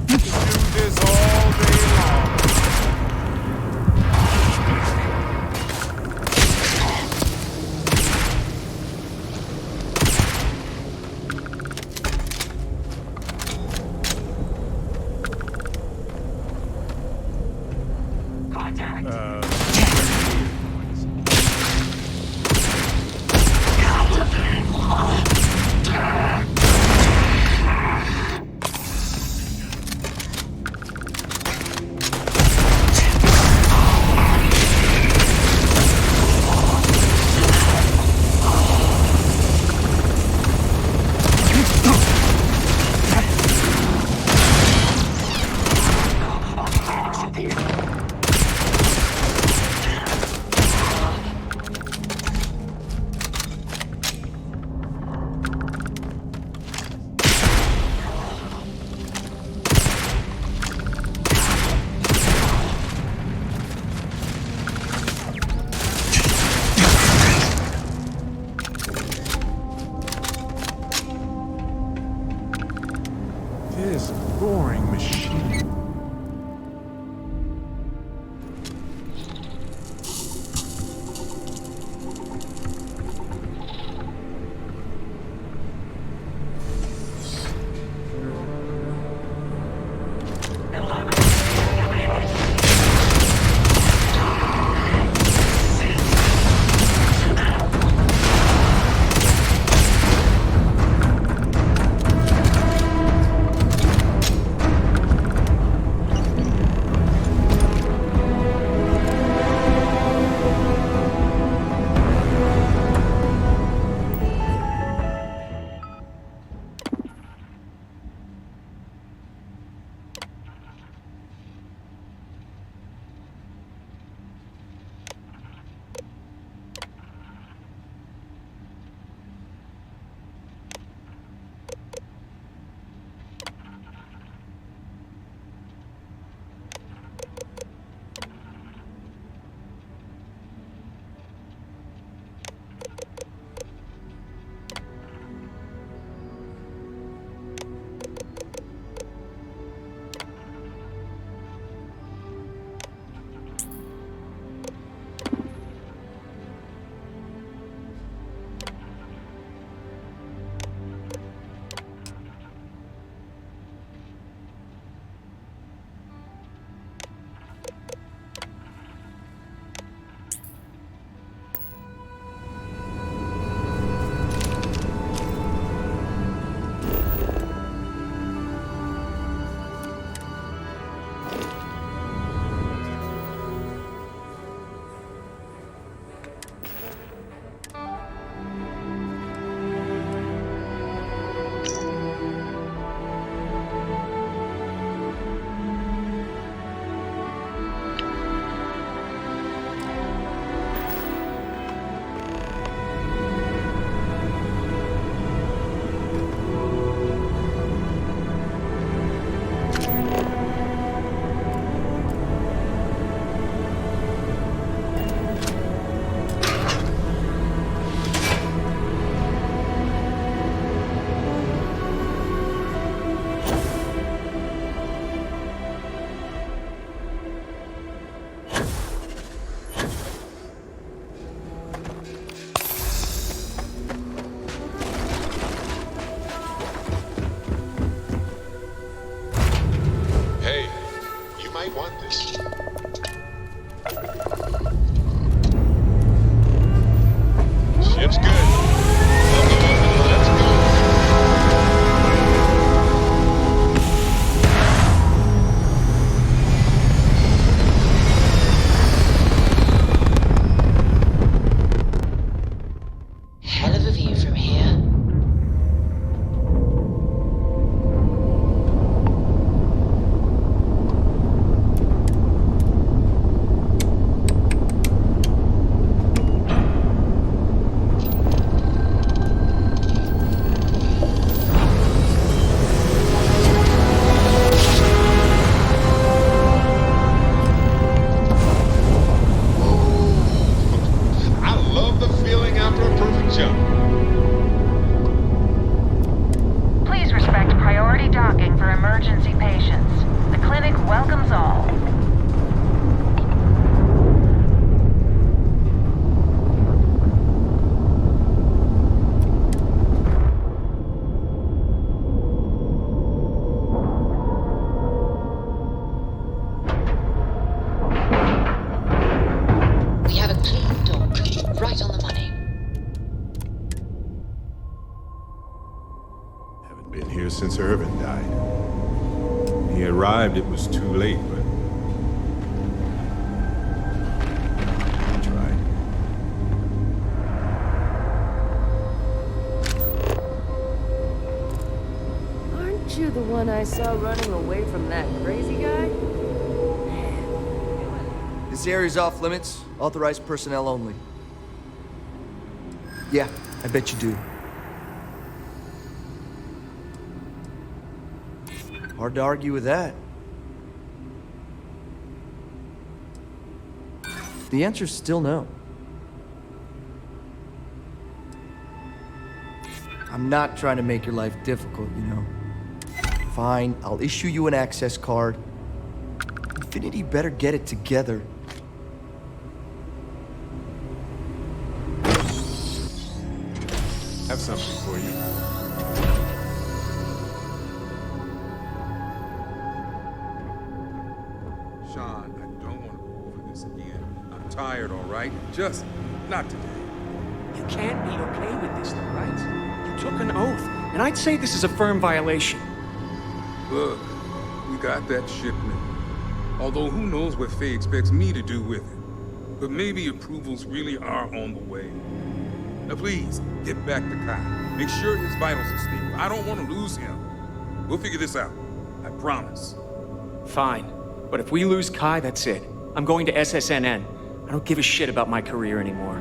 You can do this all day long. This boring machine. Been here since Irvin died. When he arrived, it was too late, but I tried. Aren't you the one I saw running away from that crazy guy? This area's off limits. Authorized personnel only. Yeah, I bet you do. Hard to argue with that. The answer's still no. I'm not trying to make your life difficult, you know. Fine, I'll issue you an access card. Infinity better get it together. Have something for you. Sean, I don't want to go over this again. I'm tired, all right? Just not today. You can't be okay with this, though, right? You took an oath, and I'd say this is a firm violation. Look, we got that shipment. Although who knows what Faye expects me to do with it. But maybe approvals really are on the way. Now please, get back to Kai. Make sure his vitals are stable. I don't want to lose him. We'll figure this out. I promise. Fine. But if we lose Kai, that's it. I'm going to SSNN. I don't give a shit about my career anymore.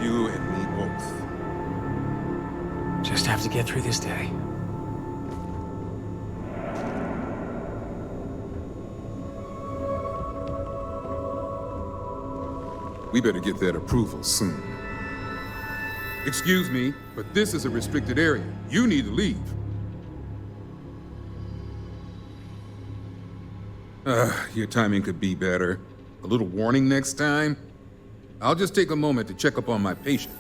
You and me both. Just have to get through this day. We better get that approval soon. Excuse me, but this is a restricted area. You need to leave. Your timing could be better. A little warning next time. I'll just take a moment to check up on my patient.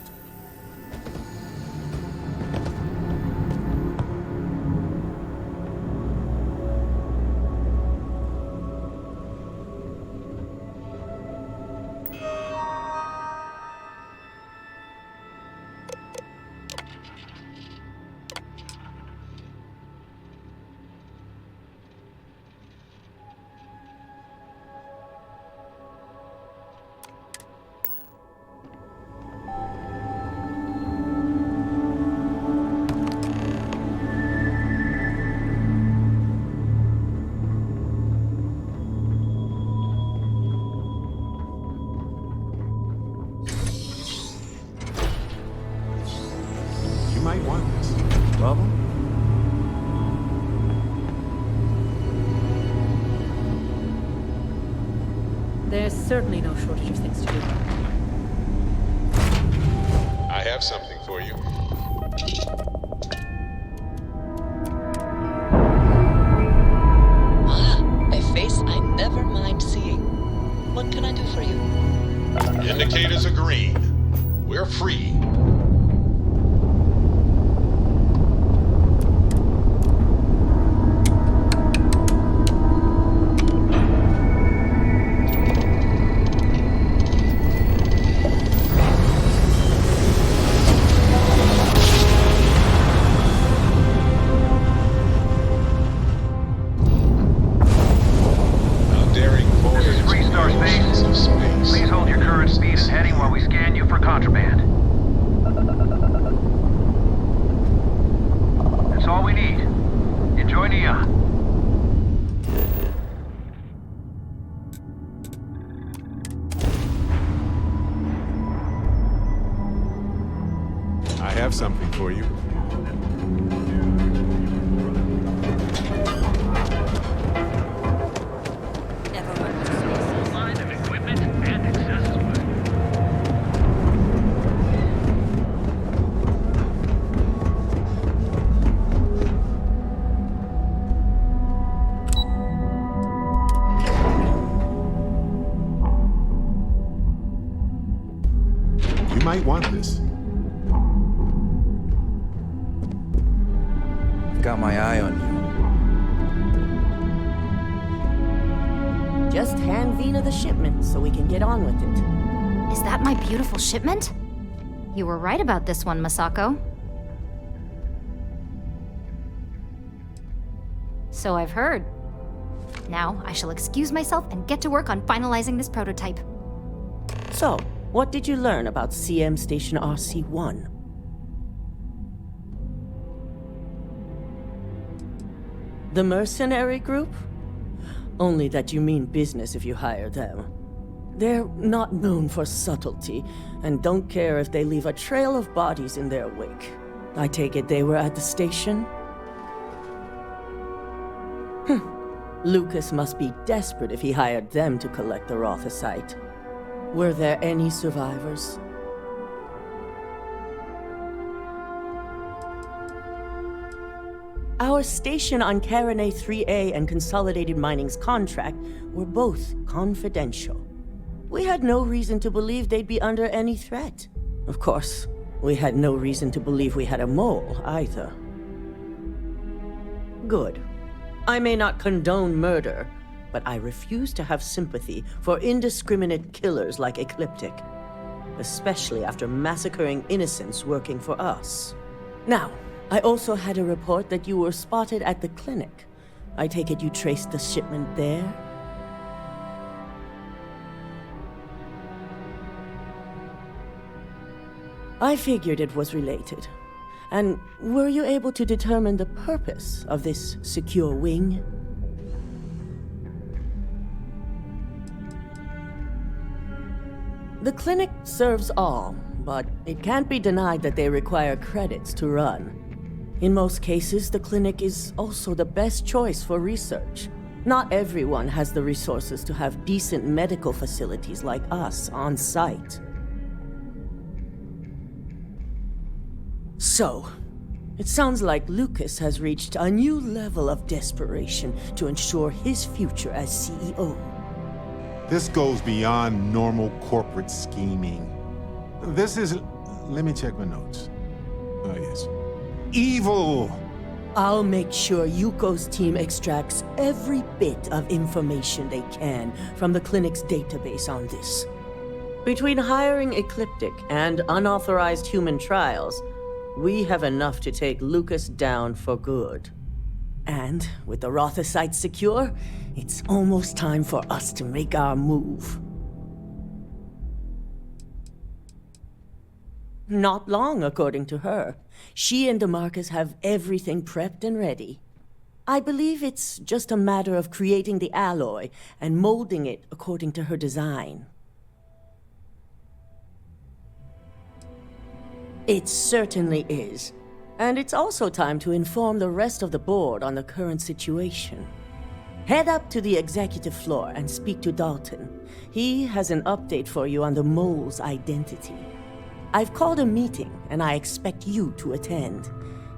You might want this. Problem? There's certainly no shortage of things to do. I have something for you. A face I never mind seeing. What can I do for you? Indicators are green. We're free. I have something for you. Line of equipment and accessories. You might want this. Got my eye on you. Just hand Vina the shipment so we can get on with it. Is that my beautiful shipment? You were right about this one, Masako. So I've heard. Now, I shall excuse myself and get to work on finalizing this prototype. So, what did you learn about CM Station RC-1? The mercenary group? Only that you mean business if you hire them. They're not known for subtlety, and don't care if they leave a trail of bodies in their wake. I take it they were at the station? Lucas must be desperate if he hired them to collect the Rothicite. Were there any survivors? Our station on Carinae 3A and Consolidated Mining's contract were both confidential. We had no reason to believe they'd be under any threat. Of course, we had no reason to believe we had a mole, either. Good. I may not condone murder, but I refuse to have sympathy for indiscriminate killers like Ecliptic, especially after massacring innocents working for us. Now, I also had a report that you were spotted at the clinic. I take it you traced the shipment there? I figured it was related. And were you able to determine the purpose of this secure wing? The clinic serves all, but it can't be denied that they require credits to run. In most cases, the clinic is also the best choice for research. Not everyone has the resources to have decent medical facilities like us on site. So, it sounds like Lucas has reached a new level of desperation to ensure his future as CEO. This goes beyond normal corporate scheming. This is... let me check my notes. Oh, yes. Evil! I'll make sure Yuko's team extracts every bit of information they can from the clinic's database on this. Between hiring Ecliptic and unauthorized human trials, we have enough to take Lucas down for good. And with the Rothicite secure, it's almost time for us to make our move. Not long, according to her. She and DeMarcus have everything prepped and ready. I believe it's just a matter of creating the alloy and molding it according to her design. It certainly is. And it's also time to inform the rest of the board on the current situation. Head up to the executive floor and speak to Dalton. He has an update for you on the mole's identity. I've called a meeting, and I expect you to attend.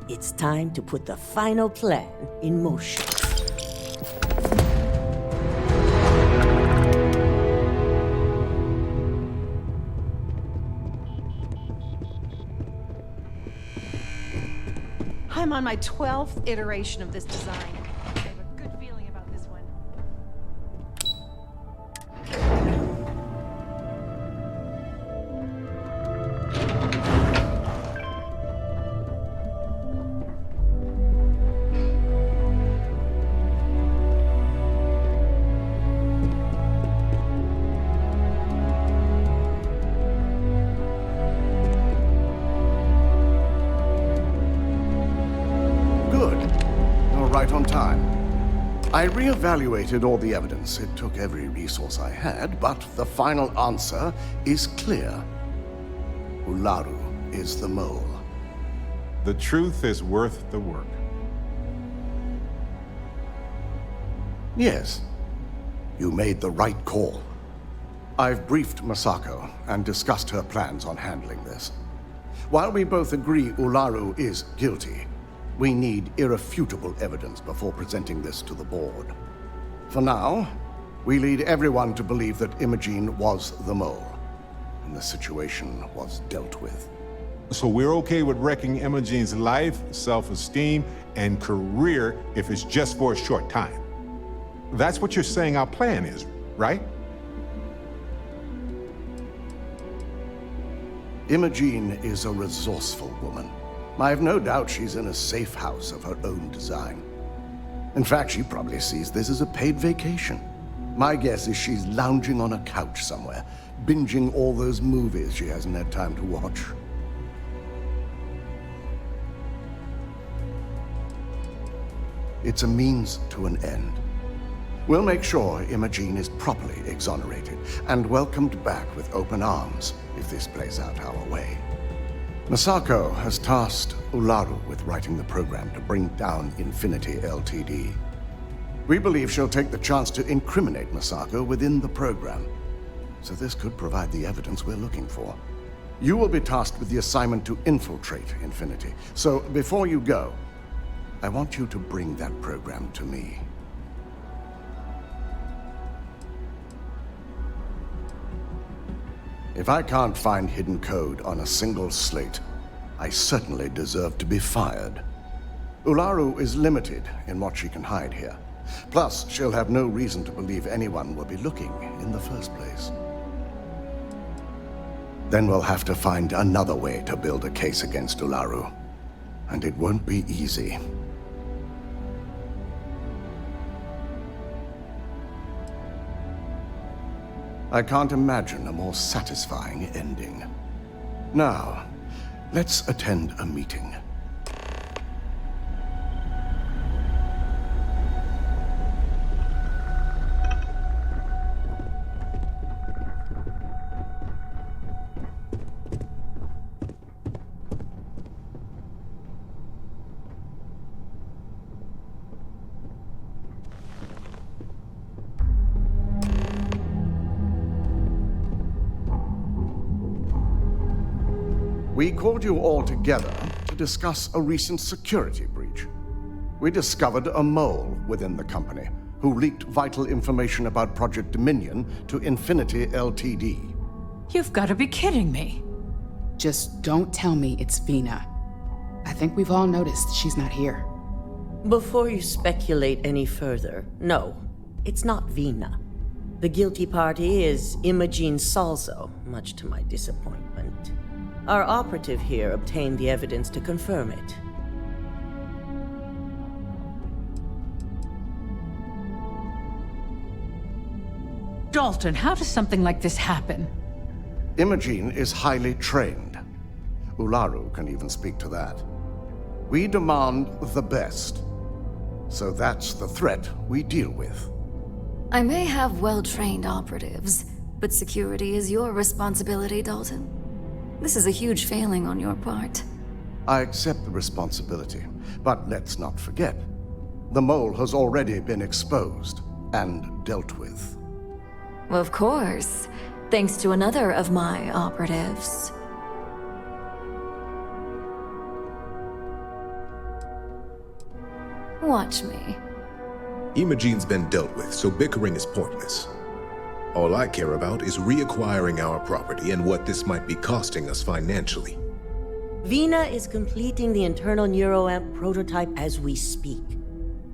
It's time to put the final plan in motion. I'm on my 12th iteration of this design. I have a good feeling about this one. On time. I re-evaluated all the evidence. It took every resource I had, but the final answer is clear. Ularu is the mole. The truth is worth the work. Yes. You made the right call. I've briefed Masako and discussed her plans on handling this. While we both agree Ularu is guilty, we need irrefutable evidence before presenting this to the board. For now, we lead everyone to believe that Imogene was the mole, and the situation was dealt with. So we're okay with wrecking Imogene's life, self-esteem, and career if it's just for a short time. That's what you're saying our plan is, right? Imogene is a resourceful woman. I have no doubt she's in a safe house of her own design. In fact, she probably sees this as a paid vacation. My guess is she's lounging on a couch somewhere, binging all those movies she hasn't had time to watch. It's a means to an end. We'll make sure Imogene is properly exonerated and welcomed back with open arms if this plays out our way. Masako has tasked Ularu with writing the program to bring down Infinity Ltd. We believe she'll take the chance to incriminate Masako within the program, so this could provide the evidence we're looking for. You will be tasked with the assignment to infiltrate Infinity, so before you go, I want you to bring that program to me. If I can't find hidden code on a single slate, I certainly deserve to be fired. Ularu is limited in what she can hide here. Plus, she'll have no reason to believe anyone will be looking in the first place. Then we'll have to find another way to build a case against Ularu. And it won't be easy. I can't imagine a more satisfying ending. Now, let's attend a meeting. We called you all together to discuss a recent security breach. We discovered a mole within the company who leaked vital information about Project Dominion to Infinity Ltd. You've got to be kidding me. Just don't tell me it's Vina. I think we've all noticed she's not here. Before you speculate any further, no, it's not Vina. The guilty party is Imogene Salzo, much to my disappointment. Our operative here obtained the evidence to confirm it. Dalton, how does something like this happen? Imogene is highly trained. Ularu can even speak to that. We demand the best. So that's the threat we deal with. I may have well-trained operatives, but security is your responsibility, Dalton. This is a huge failing on your part. I accept the responsibility, but let's not forget, the mole has already been exposed and dealt with. Of course, thanks to another of my operatives. Watch me. Imogene's been dealt with, so bickering is pointless. All I care about is reacquiring our property and what this might be costing us financially. Vina is completing the internal Neuroamp prototype as we speak.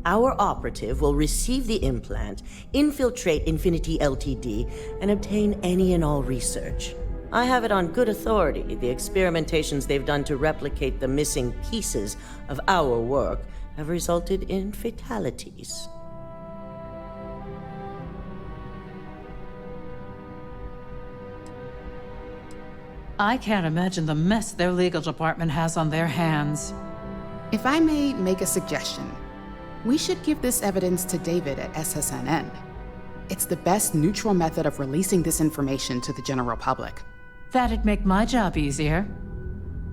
Our operative will receive the implant, infiltrate Infinity Ltd, and obtain any and all research. I have it on good authority the experimentations they've done to replicate the missing pieces of our work have resulted in fatalities. I can't imagine the mess their legal department has on their hands. If I may make a suggestion, we should give this evidence to David at SSNN. It's the best neutral method of releasing this information to the general public. That'd make my job easier.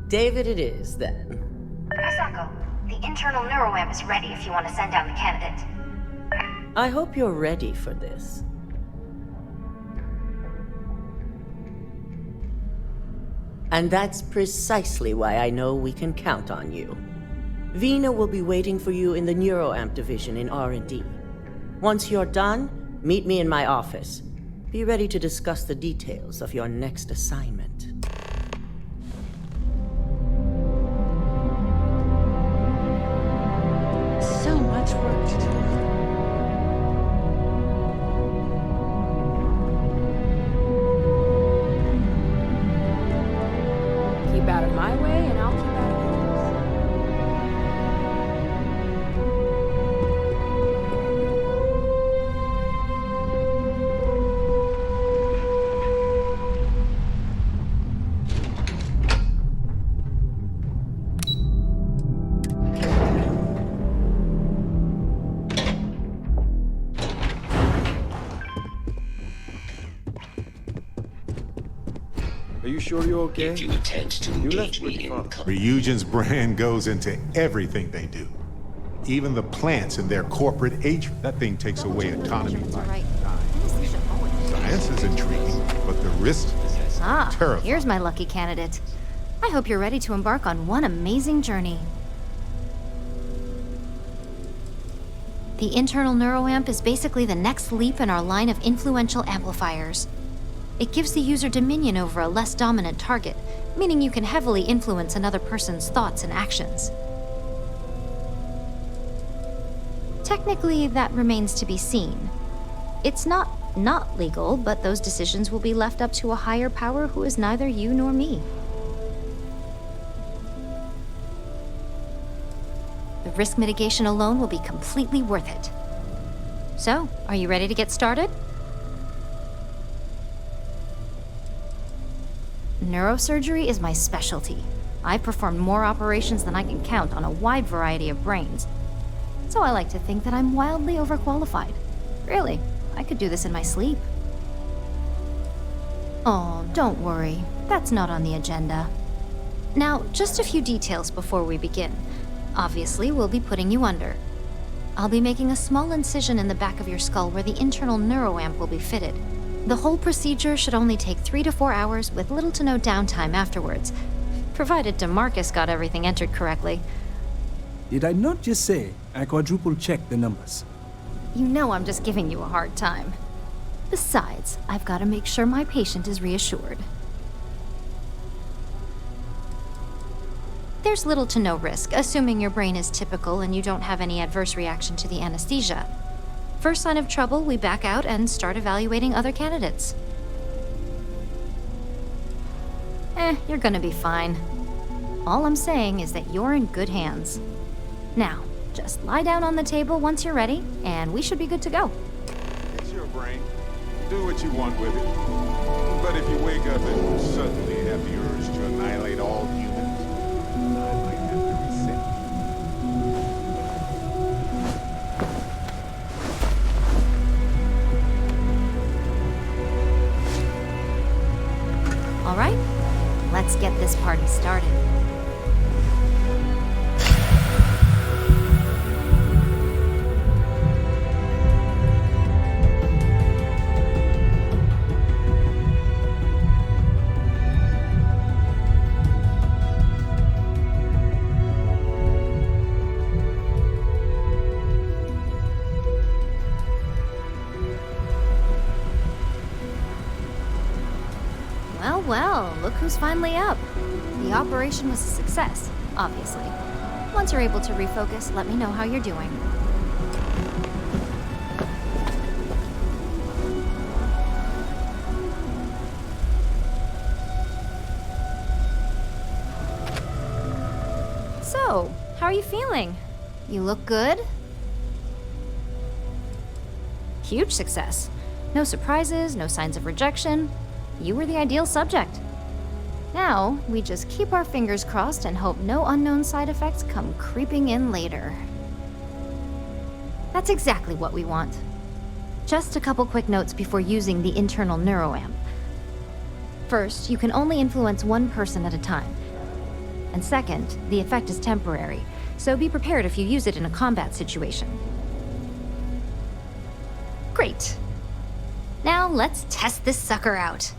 David it is, then. Masako, the internal Neuroamp is ready if you want to send down the candidate. I hope you're ready for this. And that's precisely why I know we can count on you. Vina will be waiting for you in the Neuroamp division in R&D. Once you're done, meet me in my office. Be ready to discuss the details of your next assignment. So much work to do. Keep out of my way, and I'll keep out of yours. you sure you're okay? If you attempt to engage me in Ryujin's brand goes into everything they do. Even the plants in their corporate that thing takes away autonomy by design. Science is intriguing, but the risk is terrifying. Here's my lucky candidate. I hope you're ready to embark on one amazing journey. The internal Neuroamp is basically the next leap in our line of influential amplifiers. It gives the user dominion over a less dominant target, meaning you can heavily influence another person's thoughts and actions. Technically, that remains to be seen. It's not legal, but those decisions will be left up to a higher power who is neither you nor me. The risk mitigation alone will be completely worth it. So, are you ready to get started? Neurosurgery is my specialty. I've performed more operations than I can count on a wide variety of brains. So I like to think that I'm wildly overqualified. Really, I could do this in my sleep. Oh, don't worry. That's not on the agenda. Now, just a few details before we begin. Obviously, we'll be putting you under. I'll be making a small incision in the back of your skull where the internal Neuroamp will be fitted. The whole procedure should only take 3 to 4 hours with little to no downtime afterwards, provided DeMarcus got everything entered correctly. Did I not just say I quadruple-checked the numbers? You know I'm just giving you a hard time. Besides, I've got to make sure my patient is reassured. There's little to no risk, assuming your brain is typical and you don't have any adverse reaction to the anesthesia. First sign of trouble, we back out and start evaluating other candidates. You're gonna be fine. All I'm saying is that you're in good hands. Now, just lie down on the table once you're ready, and we should be good to go. It's your brain. Do what you want with it. But if you wake up and suddenly have the urge to annihilate all humans, I might have to reset. All right, let's get this party started. Well, look who's finally up. The operation was a success, obviously. Once you're able to refocus, let me know how you're doing. So, how are you feeling? You look good? Huge success. No surprises, no signs of rejection. You were the ideal subject. Now, we just keep our fingers crossed and hope no unknown side effects come creeping in later. That's exactly what we want. Just a couple quick notes before using the internal Neuroamp. First, you can only influence one person at a time. And second, the effect is temporary, so be prepared if you use it in a combat situation. Great. Now let's test this sucker out.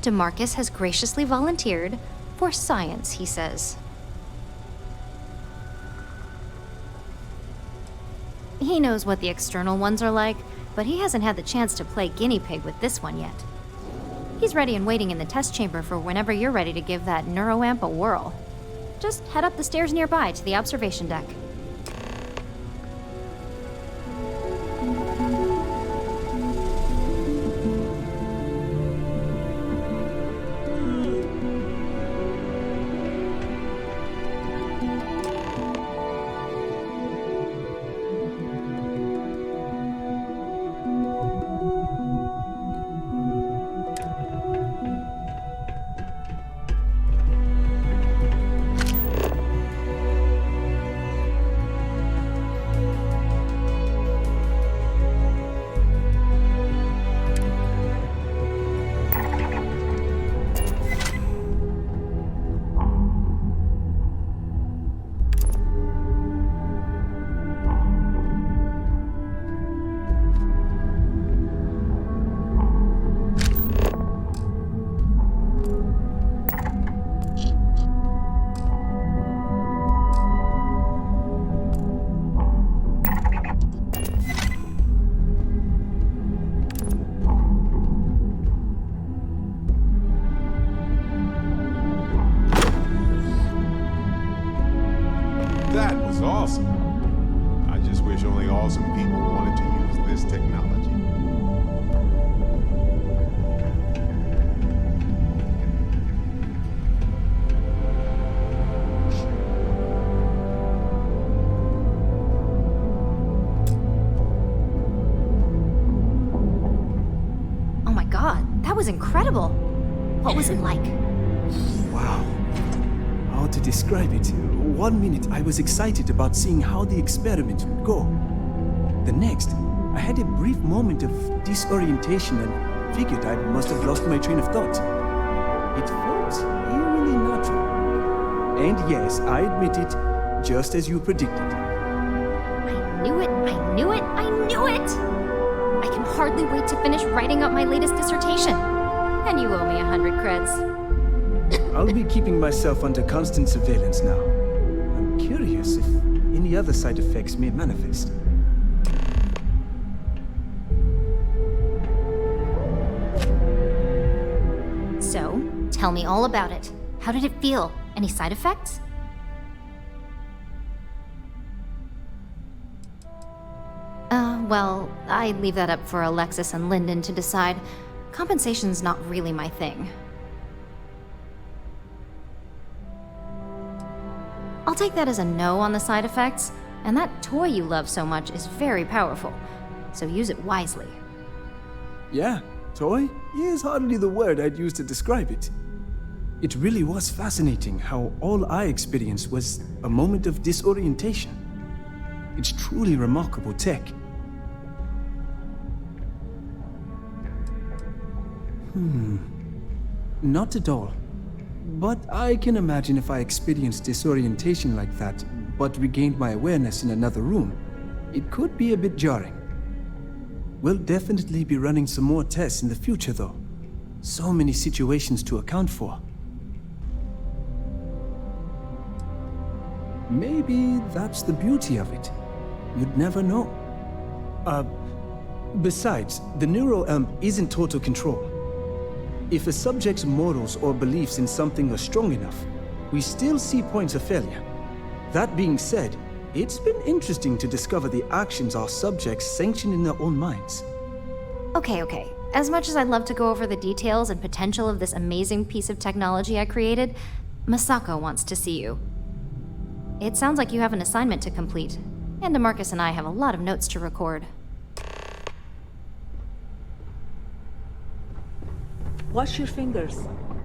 DeMarcus has graciously volunteered for science, he says. He knows what the external ones are like, but he hasn't had the chance to play guinea pig with this one yet. He's ready and waiting in the test chamber for whenever you're ready to give that Neuroamp a whirl. Just head up the stairs nearby to the observation deck. is awesome. I just wish only awesome people wanted to use this technology. Oh my god, that was incredible. What was it like? Wow. How to describe it? 1 minute I was excited about seeing how the experiment would go. The next, I had a brief moment of disorientation and figured I must have lost my train of thought. It felt eerily natural. And yes, I admit it, just as you predicted. I knew it, I knew it, I knew it! I can hardly wait to finish writing up my latest dissertation. And you owe me 100 creds. I'll be keeping myself under constant surveillance now. I'm curious if any other side effects may manifest. So, tell me all about it. How did it feel? Any side effects? Well, I leave that up for Alexis and Lyndon to decide. Compensation's not really my thing. I'll take that as a no on the side effects, and that toy you love so much is very powerful, so use it wisely. Yeah, toy is hardly the word I'd use to describe it. It really was fascinating how all I experienced was a moment of disorientation. It's truly remarkable tech. Not at all. But I can imagine if I experienced disorientation like that, but regained my awareness in another room, it could be a bit jarring. We'll definitely be running some more tests in the future, though. So many situations to account for. Maybe that's the beauty of it. You'd never know. Besides, the Neuroamp isn't total control. If a subject's morals or beliefs in something are strong enough, we still see points of failure. That being said, it's been interesting to discover the actions our subjects sanction in their own minds. Okay. As much as I'd love to go over the details and potential of this amazing piece of technology I created, Masako wants to see you. It sounds like you have an assignment to complete, and DeMarcus and I have a lot of notes to record. Wash your fingers.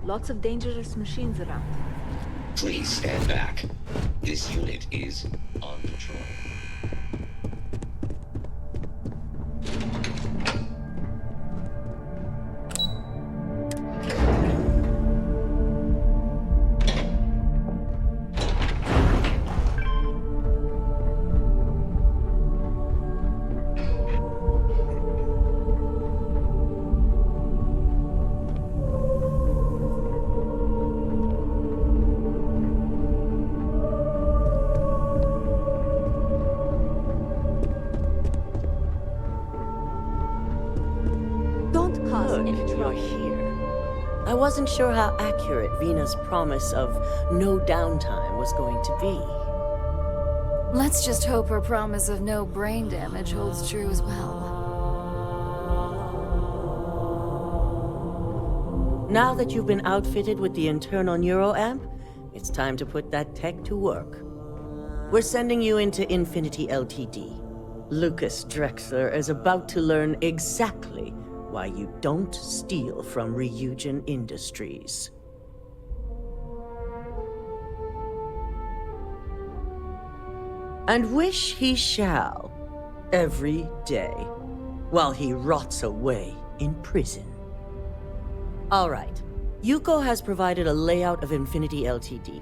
Lots of dangerous machines around. Please stand back. This unit is on patrol. You're here. I wasn't sure how accurate Vina's promise of no downtime was going to be. Let's just hope her promise of no brain damage holds true as well. Now that you've been outfitted with the internal Neuroamp, it's time to put that tech to work. We're sending you into Infinity Ltd. Lucas Drexler is about to learn exactly why you don't steal from Ryujin Industries. And wish he shall, every day, while he rots away in prison. All right, Yuko has provided a layout of Infinity Ltd.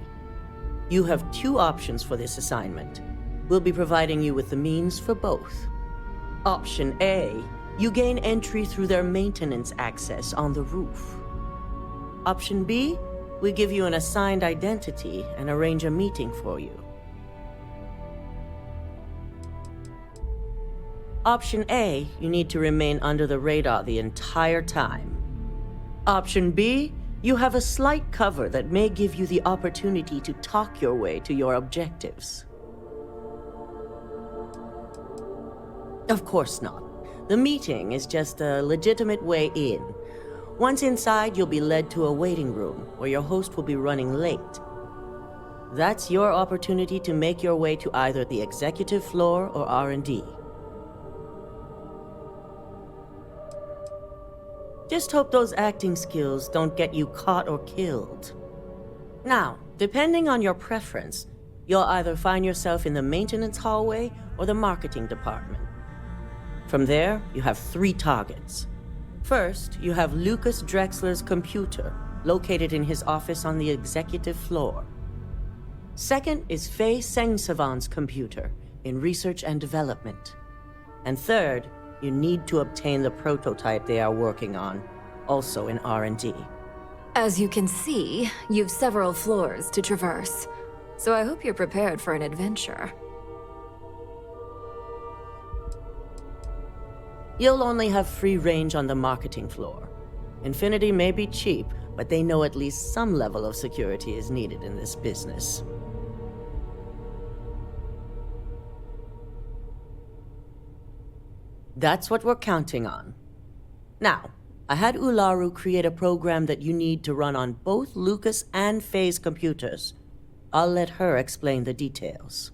You have two options for this assignment. We'll be providing you with the means for both. Option A, you gain entry through their maintenance access on the roof. Option B, we give you an assigned identity and arrange a meeting for you. Option A, you need to remain under the radar the entire time. Option B, you have a slight cover that may give you the opportunity to talk your way to your objectives. Of course not. The meeting is just a legitimate way in. Once inside, you'll be led to a waiting room where your host will be running late. That's your opportunity to make your way to either the executive floor or R&D. Just hope those acting skills don't get you caught or killed. Now, depending on your preference, you'll either find yourself in the maintenance hallway or the marketing department. From there, you have 3 targets. First, you have Lucas Drexler's computer, located in his office on the executive floor. Second is Faye Sengsavan's computer, in research and development. And third, you need to obtain the prototype they are working on, also in R&D. As you can see, you've several floors to traverse, so I hope you're prepared for an adventure. You'll only have free range on the marketing floor. Infinity may be cheap, but they know at least some level of security is needed in this business. That's what we're counting on. Now, I had Ularu create a program that you need to run on both Lucas and Faye's computers. I'll let her explain the details.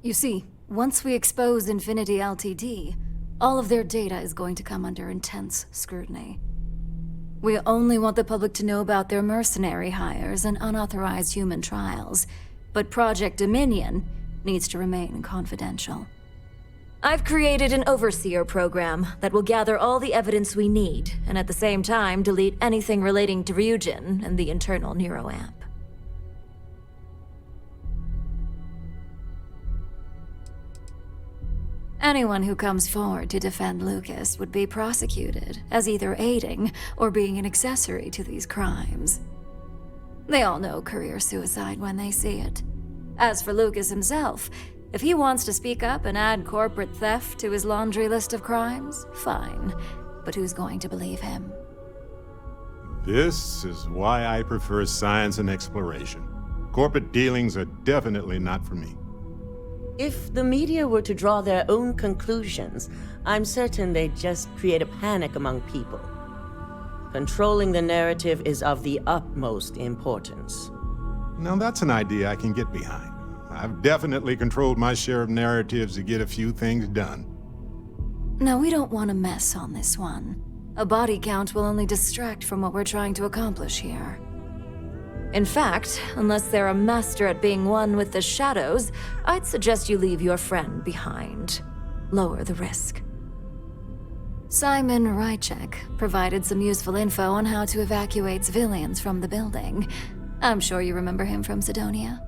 You see, once we expose Infinity Ltd., all of their data is going to come under intense scrutiny. We only want the public to know about their mercenary hires and unauthorized human trials, but Project Dominion needs to remain confidential. I've created an overseer program that will gather all the evidence we need, and at the same time delete anything relating to Ryujin and the internal Neuroamp. Anyone who comes forward to defend Lucas would be prosecuted as either aiding or being an accessory to these crimes. They all know career suicide when they see it. As for Lucas himself, if he wants to speak up and add corporate theft to his laundry list of crimes, fine. But who's going to believe him? This is why I prefer science and exploration. Corporate dealings are definitely not for me. If the media were to draw their own conclusions, I'm certain they'd just create a panic among people. Controlling the narrative is of the utmost importance. Now that's an idea I can get behind. I've definitely controlled my share of narratives to get a few things done. No, we don't want to mess on this one. A body count will only distract from what we're trying to accomplish here. In fact, unless they're a master at being one with the shadows, I'd suggest you leave your friend behind. Lower the risk. Simon Ryujin provided some useful info on how to evacuate civilians from the building. I'm sure you remember him from Sidonia.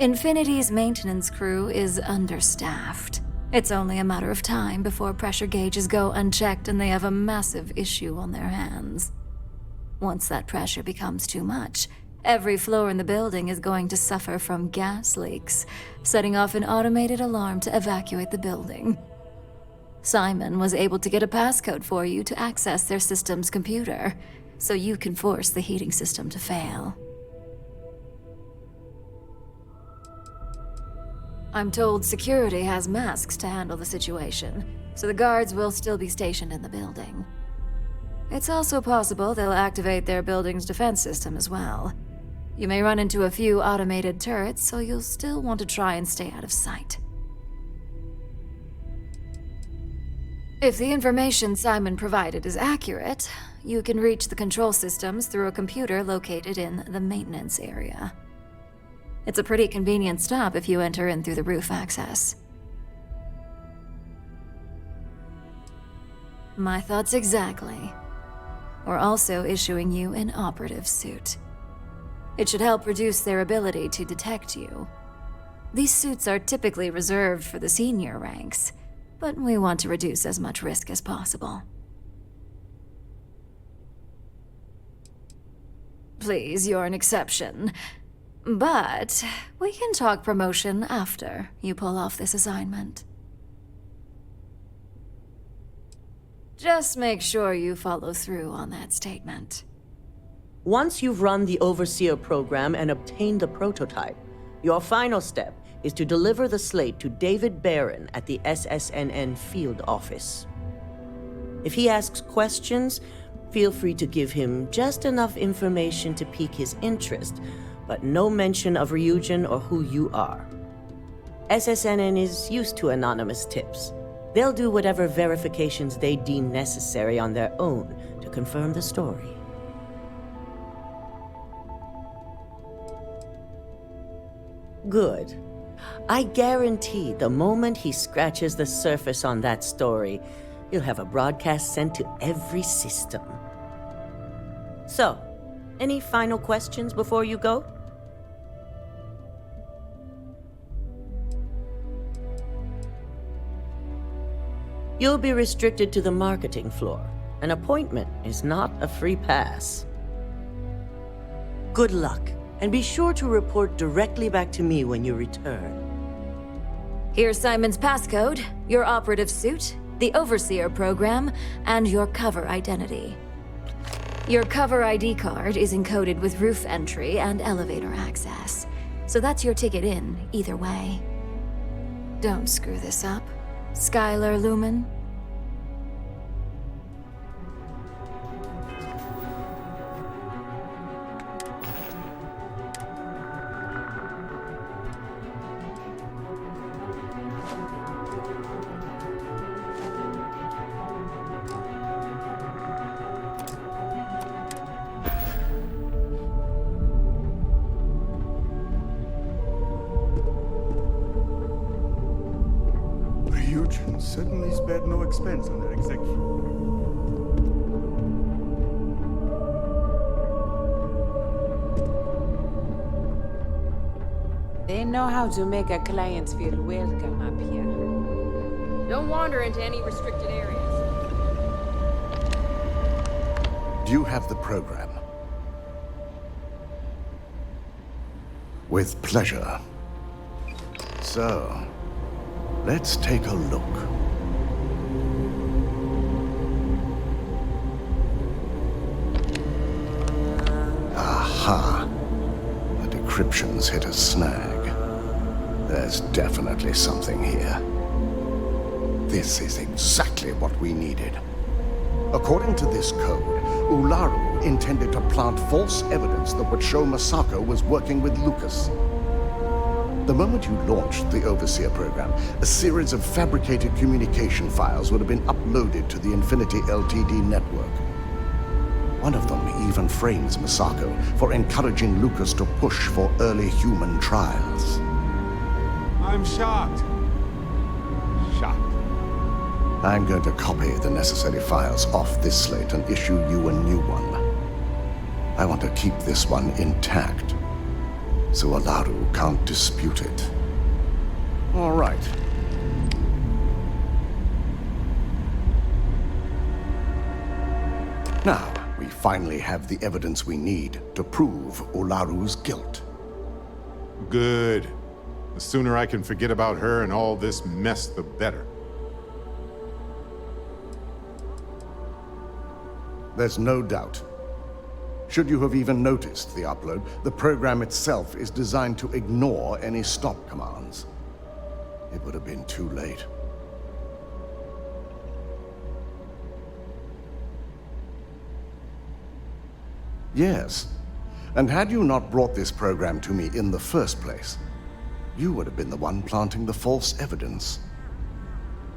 Infinity's maintenance crew is understaffed. It's only a matter of time before pressure gauges go unchecked and they have a massive issue on their hands. Once that pressure becomes too much, every floor in the building is going to suffer from gas leaks, setting off an automated alarm to evacuate the building. Simon was able to get a passcode for you to access their system's computer, so you can force the heating system to fail. I'm told security has masks to handle the situation, so the guards will still be stationed in the building. It's also possible they'll activate their building's defense system as well. You may run into a few automated turrets, so you'll still want to try and stay out of sight. If the information Simon provided is accurate, you can reach the control systems through a computer located in the maintenance area. It's a pretty convenient stop if you enter in through the roof access. My thoughts exactly. We're also issuing you an operative suit. It should help reduce their ability to detect you. These suits are typically reserved for the senior ranks, but we want to reduce as much risk as possible. Please, you're an exception. But we can talk promotion after you pull off this assignment. Just make sure you follow through on that statement. Once you've run the Overseer program and obtained the prototype, your final step is to deliver the slate to David Barron at the SSNN field office. If he asks questions, feel free to give him just enough information to pique his interest, but no mention of Ryujin or who you are. SSNN is used to anonymous tips. They'll do whatever verifications they deem necessary on their own to confirm the story. Good. I guarantee the moment he scratches the surface on that story, you'll have a broadcast sent to every system. So, any final questions before you go? You'll be restricted to the marketing floor. An appointment is not a free pass. Good luck, and be sure to report directly back to me when you return. Here's Simon's passcode, your operative suit, the Overseer program, and your cover identity. Your cover ID card is encoded with roof entry and elevator access, so that's your ticket in, either way. Don't screw this up, Skylar Lumen. Ryujin certainly spared no expense on their execution. They know how to make a client feel welcome up here. Don't wander into any restricted areas. Do you have the program? With pleasure. So, let's take a look. Aha! The decryption's hit a snag. There's definitely something here. This is exactly what we needed. According to this code, Ularu intended to plant false evidence that would show Masako was working with Lucas. The moment you launched the Overseer program, a series of fabricated communication files would have been uploaded to the Infinity Ltd network. One of them even frames Masako for encouraging Lucas to push for early human trials. I'm shocked. Shocked. I'm going to copy the necessary files off this slate and issue you a new one. I want to keep this one intact, so Ularu can't dispute it. All right. Now, we finally have the evidence we need to prove Ularu's guilt. Good. The sooner I can forget about her and all this mess, the better. There's no doubt. Should you have even noticed the upload, the program itself is designed to ignore any stop commands. It would have been too late. Yes, and had you not brought this program to me in the first place, you would have been the one planting the false evidence.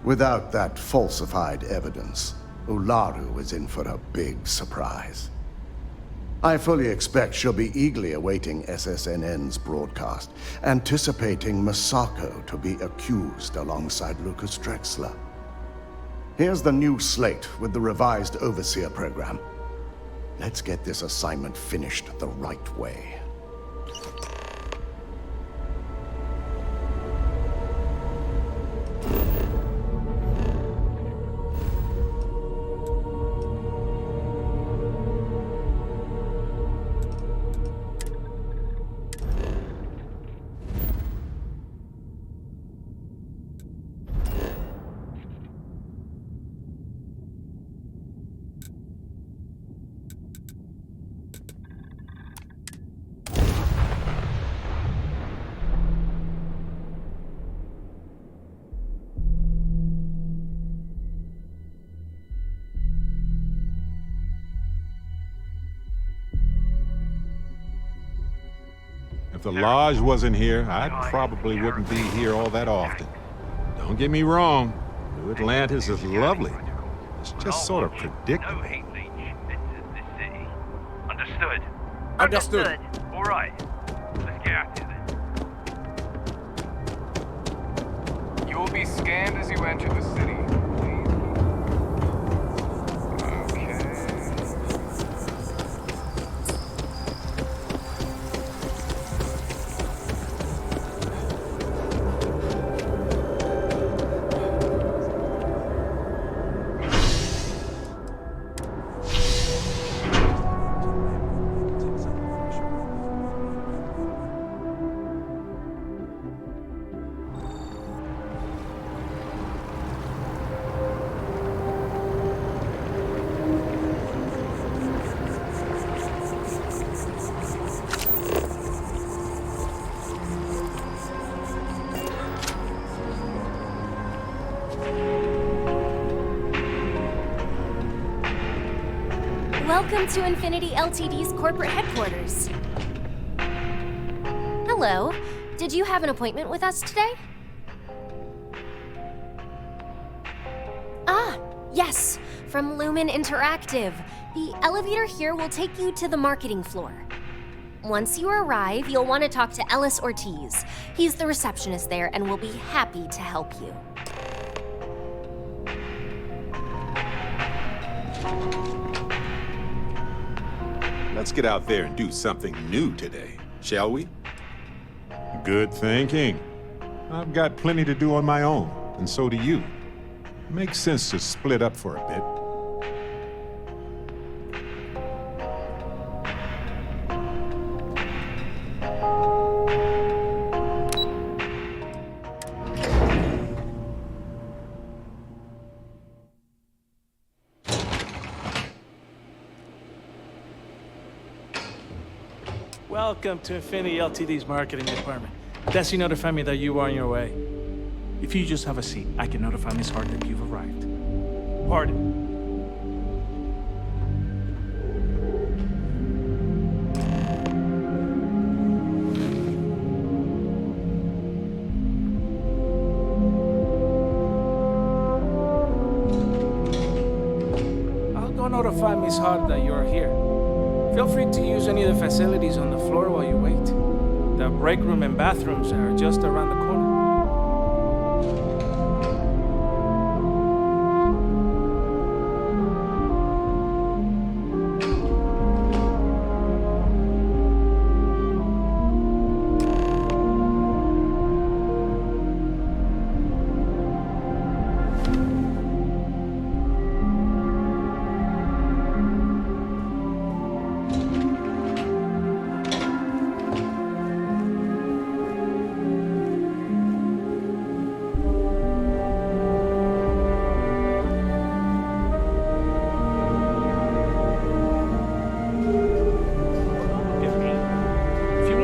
Without that falsified evidence, Ularu is in for a big surprise. I fully expect she'll be eagerly awaiting SSNN's broadcast, anticipating Masako to be accused alongside Lucas Drexler. Here's the new slate with the revised Overseer program. Let's get this assignment finished the right way. If the Lodge wasn't here, I probably wouldn't be here all that often. Don't get me wrong, New Atlantis is lovely. It's just sort of predictable. No heat leach enters this city. Understood? Understood. All right. Let's get at it then. You will be scanned as you enter the city. Welcome to Infinity Ltd's corporate headquarters. Hello. Did you have an appointment with us today? Ah, yes. From Lumen Interactive. The elevator here will take you to the marketing floor. Once you arrive, you'll want to talk to Ellis Ortiz. He's the receptionist there and will be happy to help you. Let's get out there and do something new today, shall we? Good thinking. I've got plenty to do on my own, and so do you. Makes sense to split up for a bit. Welcome to Infinity Ltd's marketing department. Desi notified me that you are on your way. If you just have a seat, I can notify Miss Hart that you've arrived. Pardon. I'll go notify Miss Hart that you're here. Feel free to use any of the facilities on the floor while you wait. The break room and bathrooms are just around the corner.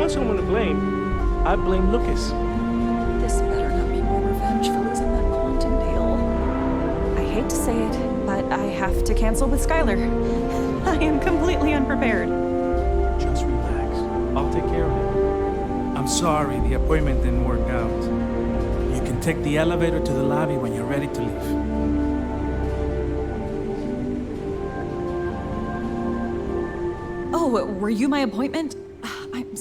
Someone to blame, I blame Lucas. This better not be more revenge for losing that quantum deal. I hate to say it, but I have to cancel with Skylar. I am completely unprepared. Just relax. I'll take care of it. I'm sorry the appointment didn't work out. You can take the elevator to the lobby when you're ready to leave. Oh, were you my appointment?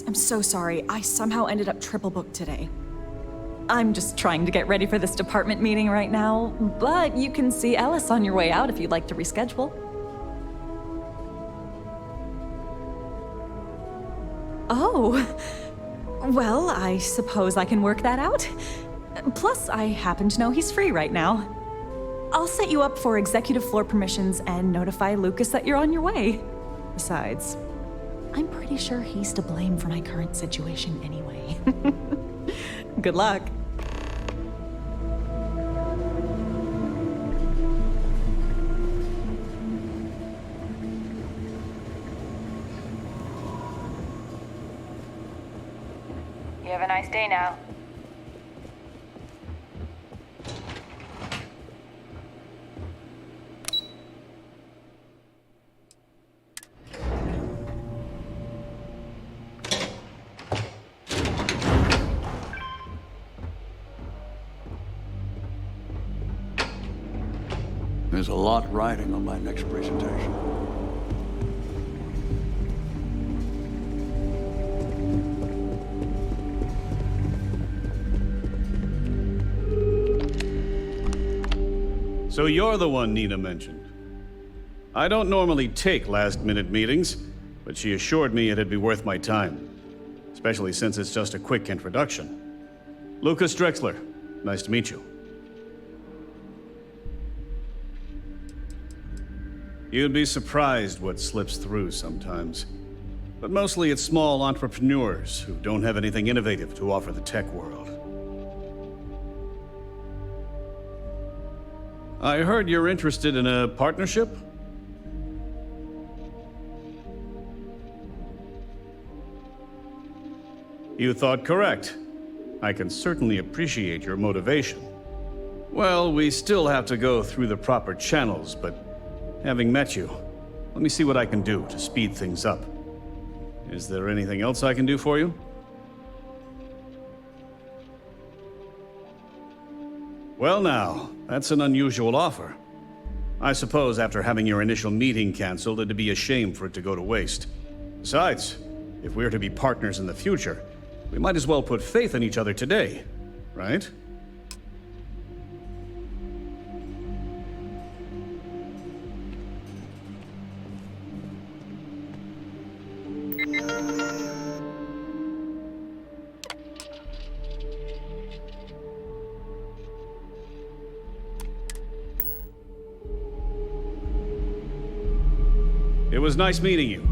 I'm so sorry. I somehow ended up triple booked today. I'm just trying to get ready for this department meeting right now, but you can see Ellis on your way out if you'd like to reschedule. Oh, well, I suppose I can work that out. Plus, I happen to know he's free right now. I'll set you up for executive floor permissions and notify Lucas that you're on your way. Besides, I'm pretty sure he's to blame for my current situation anyway. Good luck. You have a nice day now. There's a lot riding on my next presentation. So you're the one Nina mentioned. I don't normally take last-minute meetings, but she assured me it'd be worth my time. Especially since it's just a quick introduction. Lucas Drexler, nice to meet you. You'd be surprised what slips through sometimes. But mostly it's small entrepreneurs who don't have anything innovative to offer the tech world. I heard you're interested in a partnership? You thought correct. I can certainly appreciate your motivation. Well, we still have to go through the proper channels, but having met you, let me see what I can do to speed things up. Is there anything else I can do for you? Well now, that's an unusual offer. I suppose after having your initial meeting canceled, it'd be a shame for it to go to waste. Besides, if we're to be partners in the future, we might as well put faith in each other today, right? It was nice meeting you.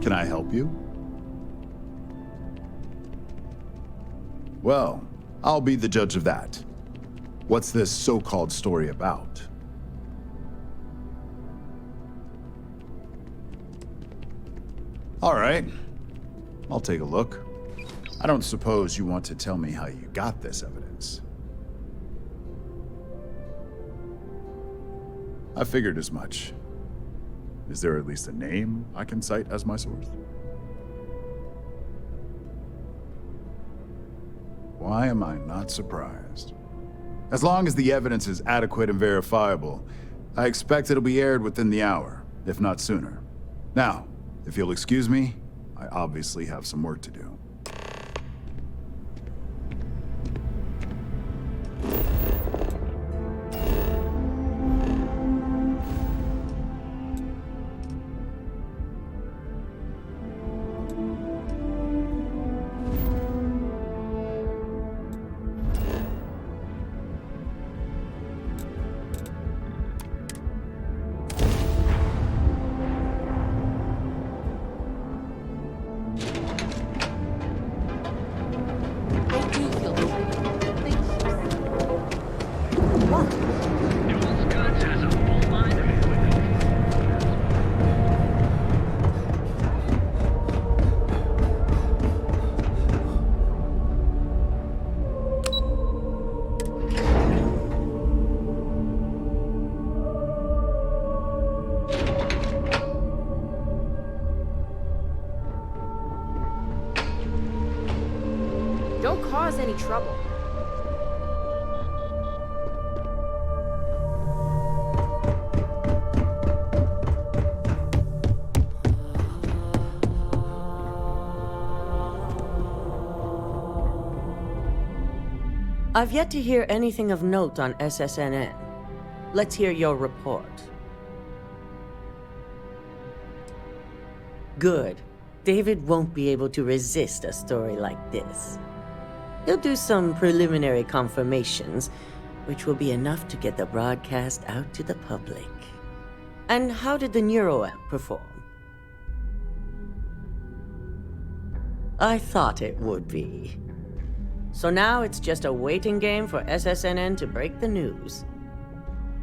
Can I help you? Well, I'll be the judge of that. What's this so-called story about? All right, I'll take a look. I don't suppose you want to tell me how you got this evidence. I figured as much. Is there at least a name I can cite as my source? Why am I not surprised? As long as the evidence is adequate and verifiable, I expect it'll be aired within the hour, if not sooner. Now, if you'll excuse me, I obviously have some work to do. Don't cause any trouble. I've yet to hear anything of note on SSNN. Let's hear your report. Good. David won't be able to resist a story like this. He'll do some preliminary confirmations, which will be enough to get the broadcast out to the public. And how did the Neuroamp perform? I thought it would be. So now it's just a waiting game for SSNN to break the news.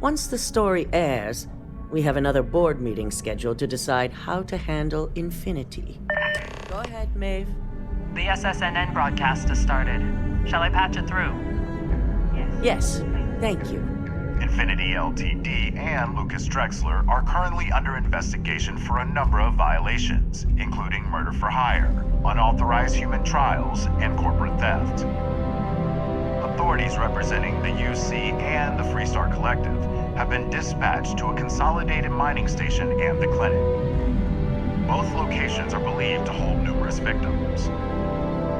Once the story airs, we have another board meeting scheduled to decide how to handle Infinity. Go ahead, Maeve. The SSNN broadcast has started. Shall I patch it through? Yes, thank you. Infinity Ltd. and Lucas Drexler are currently under investigation for a number of violations, including murder for hire, unauthorized human trials, and corporate theft. Authorities representing the UC and the Freestar Collective have been dispatched to a consolidated mining station and the clinic. Both locations are believed to hold numerous victims.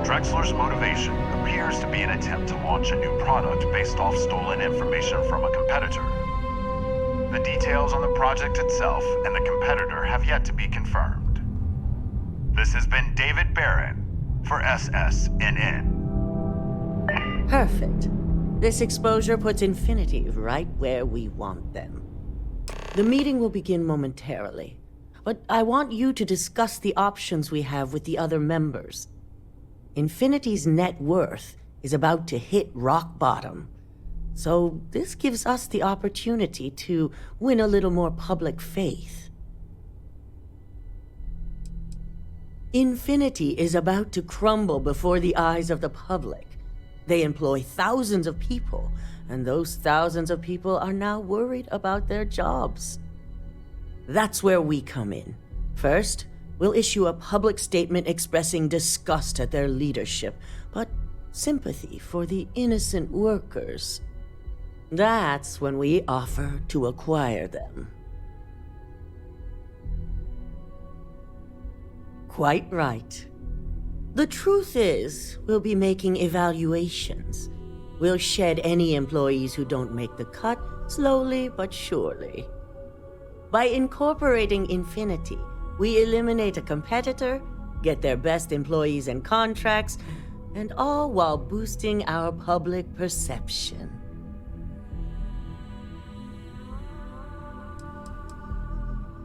Drexler's motivation appears to be an attempt to launch a new product based off stolen information from a competitor. The details on the project itself and the competitor have yet to be confirmed. This has been David Barron for SSNN. Perfect. This exposure puts Infinity right where we want them. The meeting will begin momentarily, but I want you to discuss the options we have with the other members. Infinity's net worth is about to hit rock bottom, so this gives us the opportunity to win a little more public faith. Infinity is about to crumble before the eyes of the public. They employ thousands of people, and those thousands of people are now worried about their jobs. That's where we come in. First, we'll issue a public statement expressing disgust at their leadership, but sympathy for the innocent workers. That's when we offer to acquire them. Quite right. The truth is, we'll be making evaluations. We'll shed any employees who don't make the cut, slowly but surely. By incorporating Infinity, we eliminate a competitor, get their best employees and contracts, and all while boosting our public perception.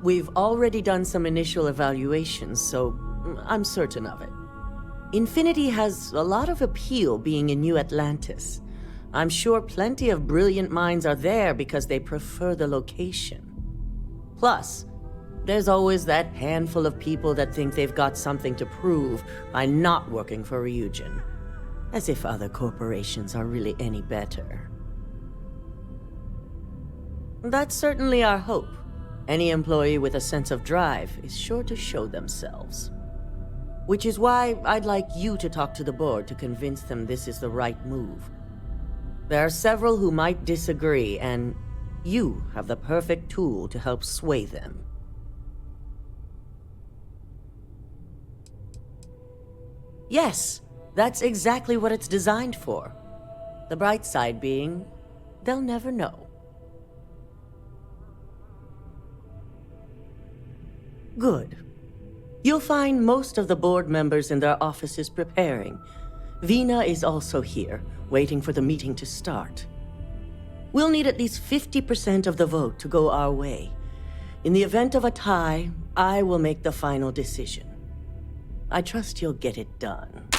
We've already done some initial evaluations, so I'm certain of it. Infinity has a lot of appeal being in New Atlantis. I'm sure plenty of brilliant minds are there because they prefer the location. Plus, there's always that handful of people that think they've got something to prove by not working for Ryujin. As if other corporations are really any better. That's certainly our hope. Any employee with a sense of drive is sure to show themselves. Which is why I'd like you to talk to the board to convince them this is the right move. There are several who might disagree, and you have the perfect tool to help sway them. Yes, that's exactly what it's designed for. The bright side being, they'll never know. Good. You'll find most of the board members in their offices preparing. Vina is also here, waiting for the meeting to start. We'll need at least 50% of the vote to go our way. In the event of a tie, I will make the final decision. I trust you'll get it done.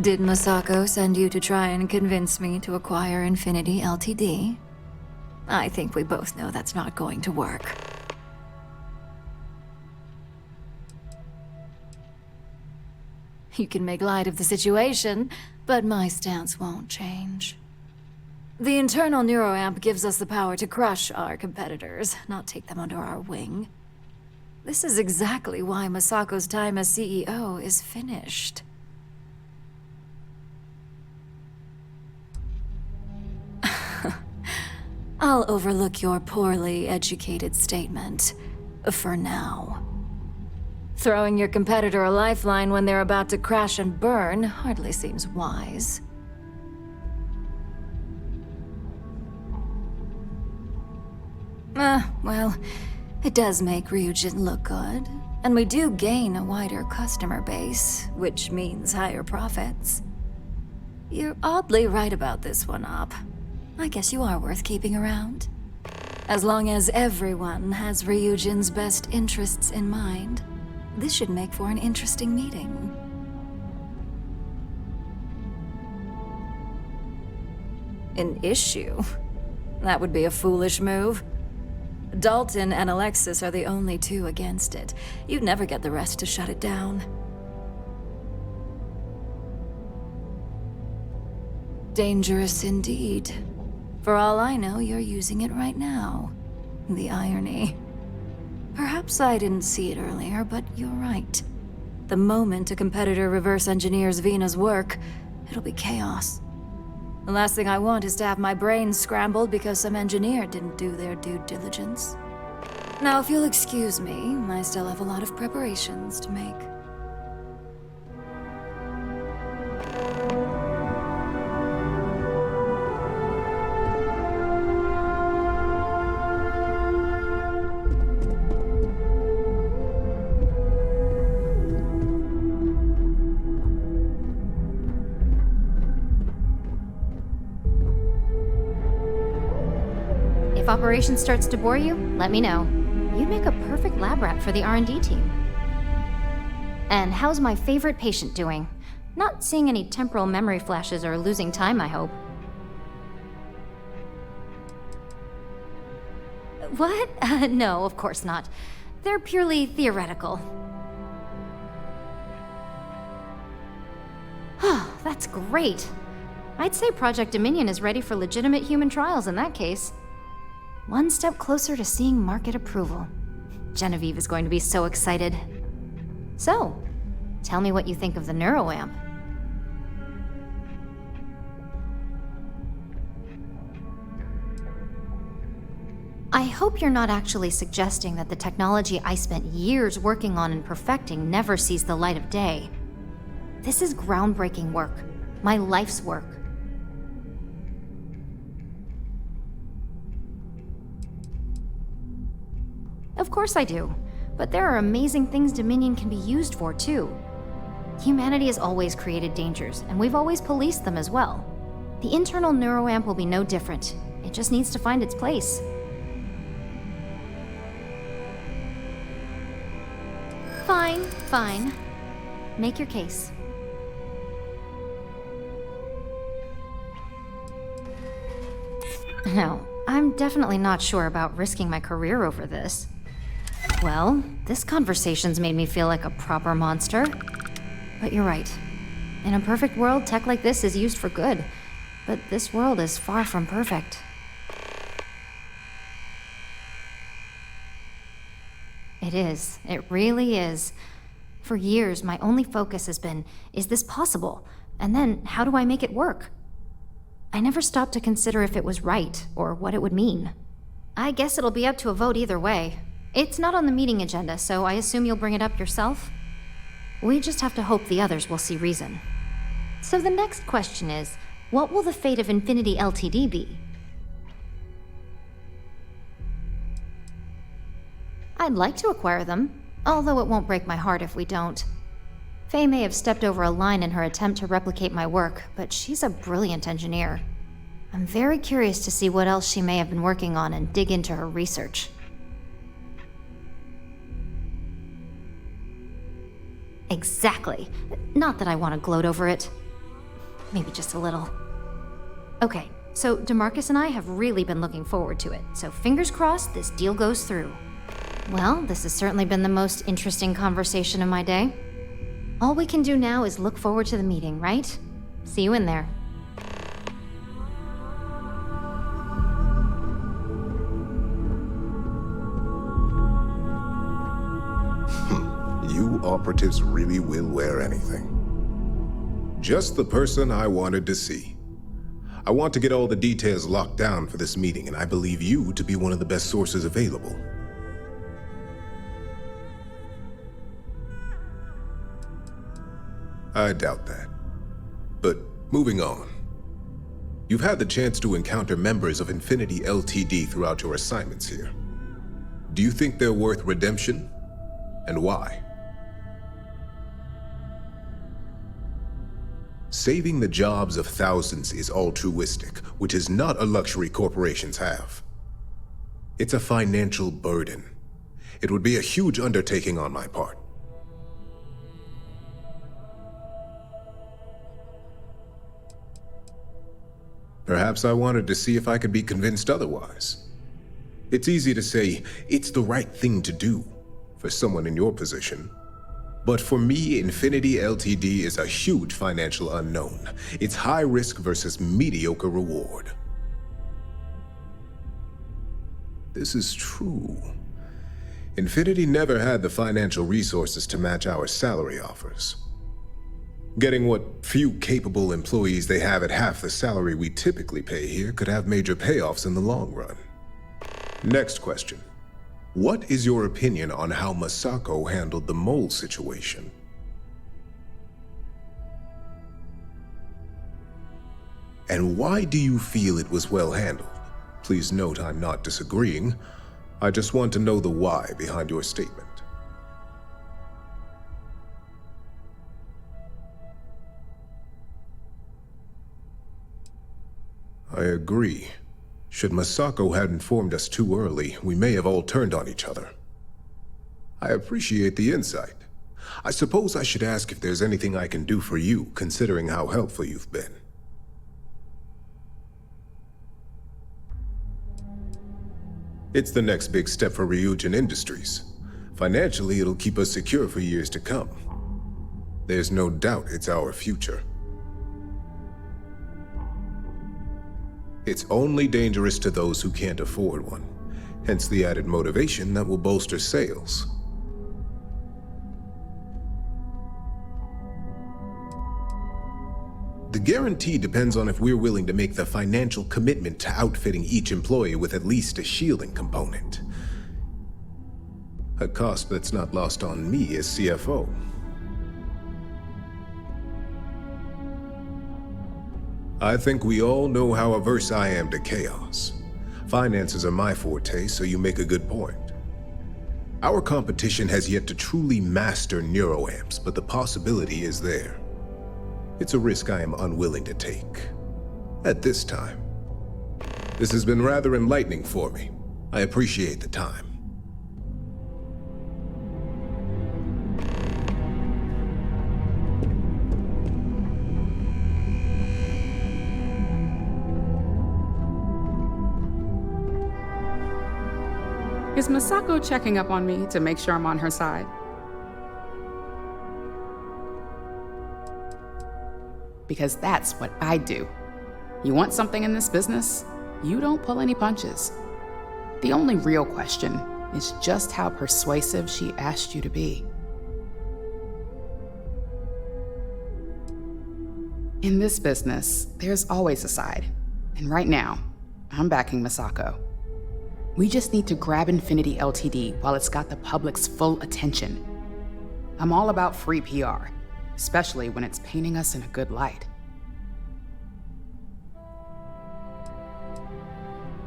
Did Masako send you to try and convince me to acquire Infinity Ltd? I think we both know that's not going to work. You can make light of the situation, but my stance won't change. The internal Neuroamp gives us the power to crush our competitors, not take them under our wing. This is exactly why Masako's time as CEO is finished. I'll overlook your poorly educated statement, for now. Throwing your competitor a lifeline when they're about to crash and burn hardly seems wise. Well, it does make Ryujin look good, and we do gain a wider customer base, which means higher profits. You're oddly right about this one, Op. I guess you are worth keeping around. As long as everyone has Ryujin's best interests in mind, this should make for an interesting meeting. An issue? That would be a foolish move. Dalton and Alexis are the only two against it. You'd never get the rest to shut it down. Dangerous indeed. For all I know, you're using it right now. The irony. Perhaps I didn't see it earlier, but you're right. The moment a competitor reverse engineers Vina's work, it'll be chaos. The last thing I want is to have my brain scrambled because some engineer didn't do their due diligence. Now, if you'll excuse me, I still have a lot of preparations to make. If operations starts to bore you, let me know. You'd make a perfect lab rat for the R&D team. And how's my favorite patient doing? Not seeing any temporal memory flashes or losing time, I hope. What? No, of course not. They're purely theoretical. Oh, that's great. I'd say Project Dominion is ready for legitimate human trials in that case. One step closer to seeing market approval. Genevieve is going to be so excited. So, tell me what you think of the Neuroamp. I hope you're not actually suggesting that the technology I spent years working on and perfecting never sees the light of day. This is groundbreaking work. My life's work. Of course I do, but there are amazing things Dominion can be used for, too. Humanity has always created dangers, and we've always policed them as well. The internal Neuroamp will be no different. It just needs to find its place. Fine, fine. Make your case. No, I'm definitely not sure about risking my career over this. Well, this conversation's made me feel like a proper monster. But you're right. In a perfect world, tech like this is used for good. But this world is far from perfect. It is. It really is. For years, my only focus has been, is this possible? And then, how do I make it work? I never stopped to consider if it was right, or what it would mean. I guess it'll be up to a vote either way. It's not on the meeting agenda, so I assume you'll bring it up yourself? We just have to hope the others will see reason. So the next question is, what will the fate of Infinity Ltd be? I'd like to acquire them, although it won't break my heart if we don't. Faye may have stepped over a line in her attempt to replicate my work, but she's a brilliant engineer. I'm very curious to see what else she may have been working on and dig into her research. Exactly. Not that I want to gloat over it. Maybe just a little. Okay, so DeMarcus and I have really been looking forward to it, so fingers crossed this deal goes through. Well, this has certainly been the most interesting conversation of my day. All we can do now is look forward to the meeting, right? See you in there. operatives really will wear anything. Just the person I wanted to see. I want to get all the details locked down for this meeting, and I believe you to be one of the best sources available. I doubt that. But moving on. You've had the chance to encounter members of Infinity LTD throughout your assignments here. Do you think they're worth redemption? And why? Saving the jobs of thousands is altruistic, which is not a luxury corporations have. It's a financial burden. It would be a huge undertaking on my part. Perhaps I wanted to see if I could be convinced otherwise. It's easy to say it's the right thing to do for someone in your position. But for me, Infinity LTD is a huge financial unknown. It's high risk versus mediocre reward. This is true. Infinity never had the financial resources to match our salary offers. Getting what few capable employees they have at half the salary we typically pay here could have major payoffs in the long run. Next question. What is your opinion on how Masako handled the mole situation? And why do you feel it was well handled? Please note I'm not disagreeing. I just want to know the why behind your statement. I agree. Should Masako had informed us too early, we may have all turned on each other. I appreciate the insight. I suppose I should ask if there's anything I can do for you, considering how helpful you've been. It's the next big step for Ryujin Industries. Financially, it'll keep us secure for years to come. There's no doubt it's our future. It's only dangerous to those who can't afford one, hence the added motivation that will bolster sales. The guarantee depends on if we're willing to make the financial commitment to outfitting each employee with at least a shielding component. A cost that's not lost on me as CFO. I think we all know how averse I am to chaos. Finances are my forte, so you make a good point. Our competition has yet to truly master neuroamps, but the possibility is there. It's a risk I am unwilling to take. At this time. This has been rather enlightening for me. I appreciate the time. Is Masako checking up on me to make sure I'm on her side? Because that's what I do. You want something in this business? You don't pull any punches. The only real question is just how persuasive she asked you to be. In this business, there's always a side. And right now, I'm backing Masako. We just need to grab Infinity LTD while it's got the public's full attention. I'm all about free PR, especially when it's painting us in a good light.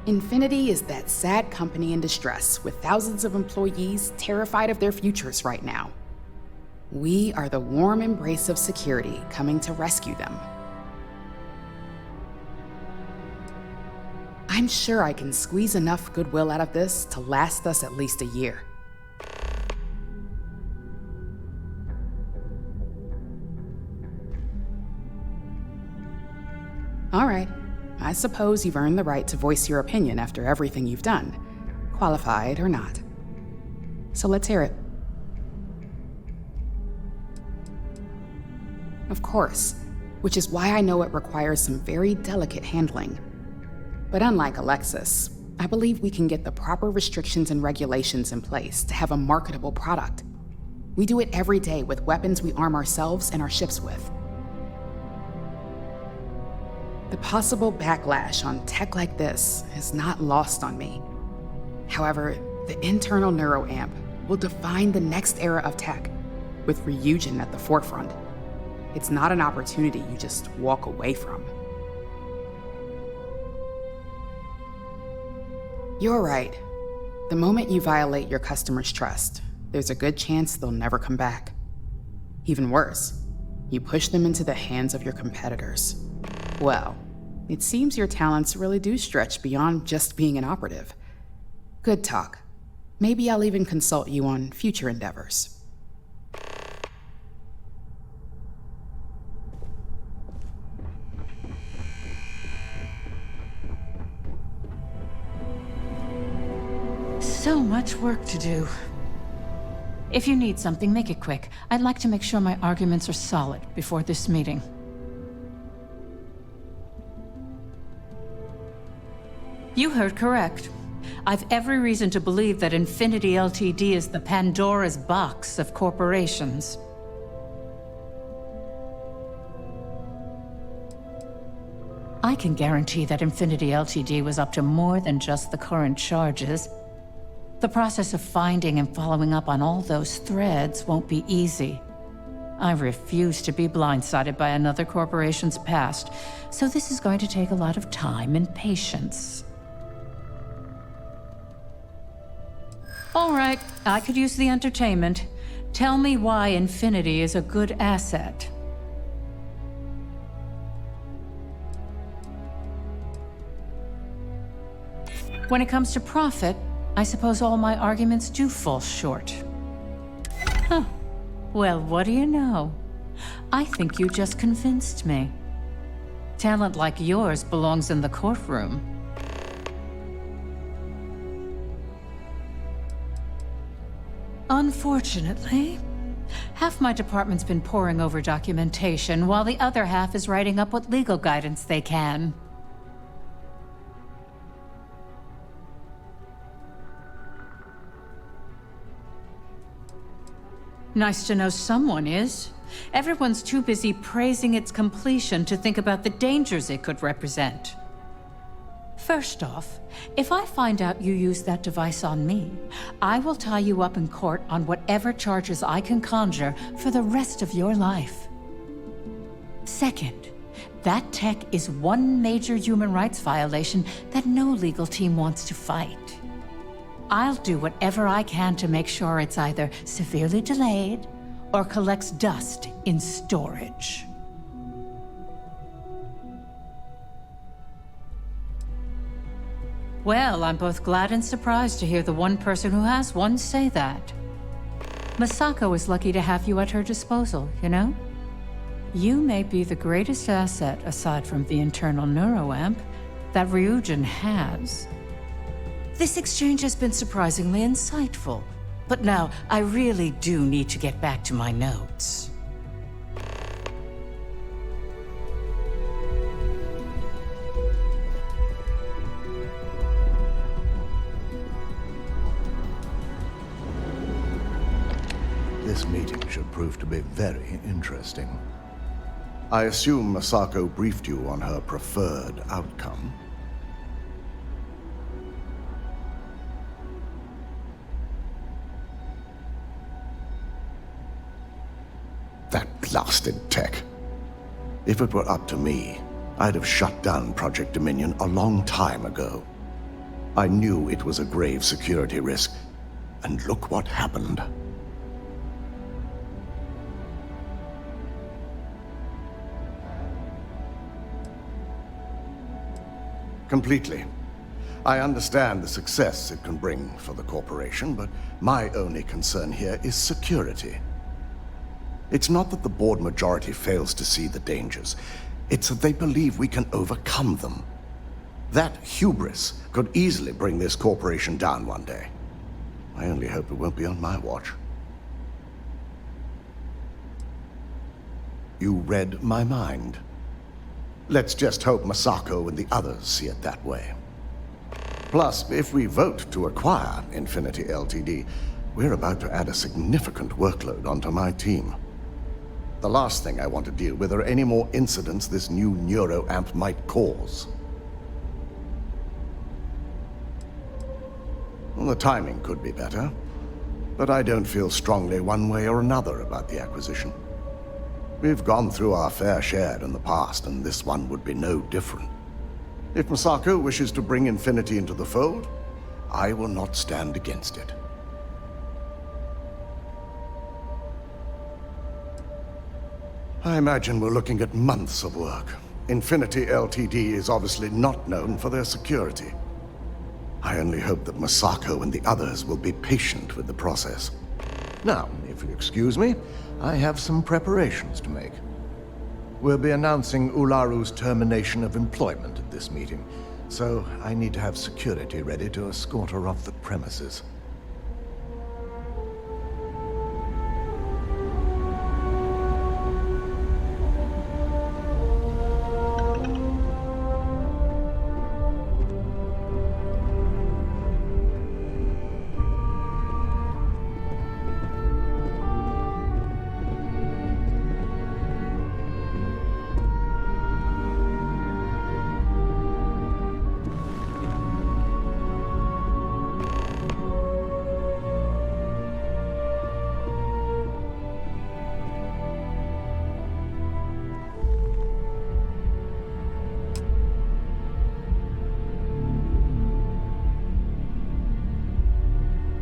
Infinity is that sad company in distress with thousands of employees terrified of their futures right now. We are the warm embrace of security coming to rescue them. I'm sure I can squeeze enough goodwill out of this to last us at least a year. All right, I suppose you've earned the right to voice your opinion after everything you've done, qualified or not. So let's hear it. Of course, which is why I know it requires some very delicate handling. But unlike Alexis, I believe we can get the proper restrictions and regulations in place to have a marketable product. We do it every day with weapons we arm ourselves and our ships with. The possible backlash on tech like this is not lost on me. However, the internal Neuroamp will define the next era of tech, with Ryujin at the forefront. It's not an opportunity you just walk away from. You're right. The moment you violate your customers' trust, there's a good chance they'll never come back. Even worse, you push them into the hands of your competitors. Well, it seems your talents really do stretch beyond just being an operative. Good talk. Maybe I'll even consult you on future endeavors. So much work to do. If you need something, make it quick. I'd like to make sure my arguments are solid before this meeting. You heard correct. I've every reason to believe that Infinity Ltd. Is the Pandora's box of corporations. I can guarantee that Infinity Ltd. Was up to more than just the current charges. The process of finding and following up on all those threads won't be easy. I refuse to be blindsided by another corporation's past, so this is going to take a lot of time and patience. All right, I could use the entertainment. Tell me why Infinity is a good asset. When it comes to profit, I suppose all my arguments do fall short. Huh. Well, what do you know? I think you just convinced me. Talent like yours belongs in the courtroom. Unfortunately, half my department's been poring over documentation, while the other half is writing up what legal guidance they can. Nice to know someone is. Everyone's too busy praising its completion to think about the dangers it could represent. First off, if I find out you used that device on me, I will tie you up in court on whatever charges I can conjure for the rest of your life. Second, that tech is one major human rights violation that no legal team wants to fight. I'll do whatever I can to make sure it's either severely delayed or collects dust in storage. Well, I'm both glad and surprised to hear the one person who has one say that. Misako is lucky to have you at her disposal, you know? You may be the greatest asset, aside from the internal Neuroamp, that Ryujin has. This exchange has been surprisingly insightful, but now I really do need to get back to my notes. This meeting should prove to be very interesting. I assume Misako briefed you on her preferred outcome. That blasted tech. If it were up to me, I'd have shut down Project Dominion a long time ago. I knew it was a grave security risk, and look what happened. Completely. I understand the success it can bring for the corporation, but my only concern here is security. It's not that the board majority fails to see the dangers. It's that they believe we can overcome them. That hubris could easily bring this corporation down one day. I only hope it won't be on my watch. You read my mind. Let's just hope Misako and the others see it that way. Plus, if we vote to acquire Infinity Ltd., We're about to add a significant workload onto my team. The last thing I want to deal with are any more incidents this new Neuroamp might cause. Well, the timing could be better, but I don't feel strongly one way or another about the acquisition. We've gone through our fair share in the past, and this one would be no different. If Misako wishes to bring Infinity into the fold, I will not stand against it. I imagine we're looking at months of work. Infinity Ltd is obviously not known for their security. I only hope that Misako and the others will be patient with the process. Now, if you excuse me, I have some preparations to make. We'll be announcing Ularu's termination of employment at this meeting, so I need to have security ready to escort her off the premises.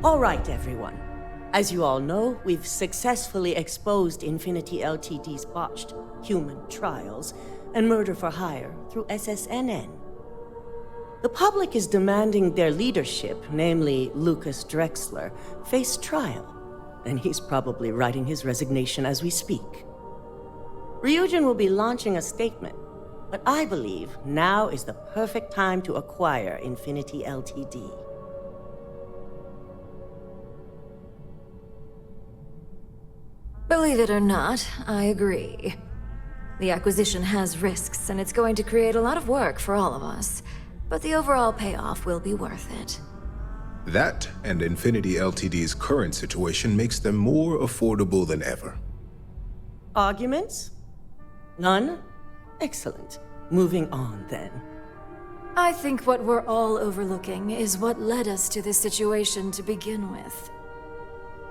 All right, everyone. As you all know, we've successfully exposed Infinity Ltd's botched human trials and murder for hire through SSNN. The public is demanding their leadership, namely Lucas Drexler, face trial, and he's probably writing his resignation as we speak. Ryujin will be launching a statement, but I believe now is the perfect time to acquire Infinity Ltd. Believe it or not, I agree. The acquisition has risks, and it's going to create a lot of work for all of us. But the overall payoff will be worth it. That and Infinity Ltd's current situation makes them more affordable than ever. Arguments? None? Excellent. Moving on, then. I think what we're all overlooking is what led us to this situation to begin with.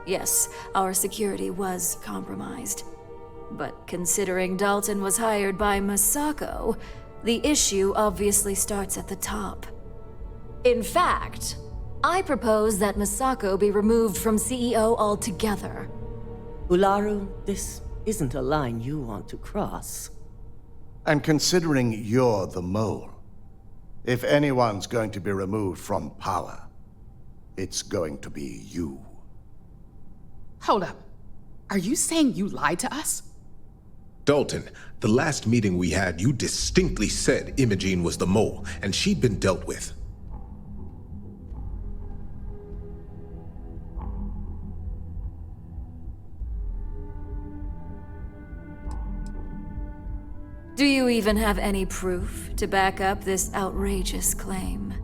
Yes, our security was compromised. But considering Dalton was hired by Misako, the issue obviously starts at the top. In fact, I propose that Misako be removed from CEO altogether. Ularu, this isn't a line you want to cross. And considering you're the mole, if anyone's going to be removed from power, it's going to be you. Hold up. Are you saying you lied to us? Dalton, the last meeting we had, you distinctly said Imogene was the mole, and she'd been dealt with. Do you even have any proof to back up this outrageous claim?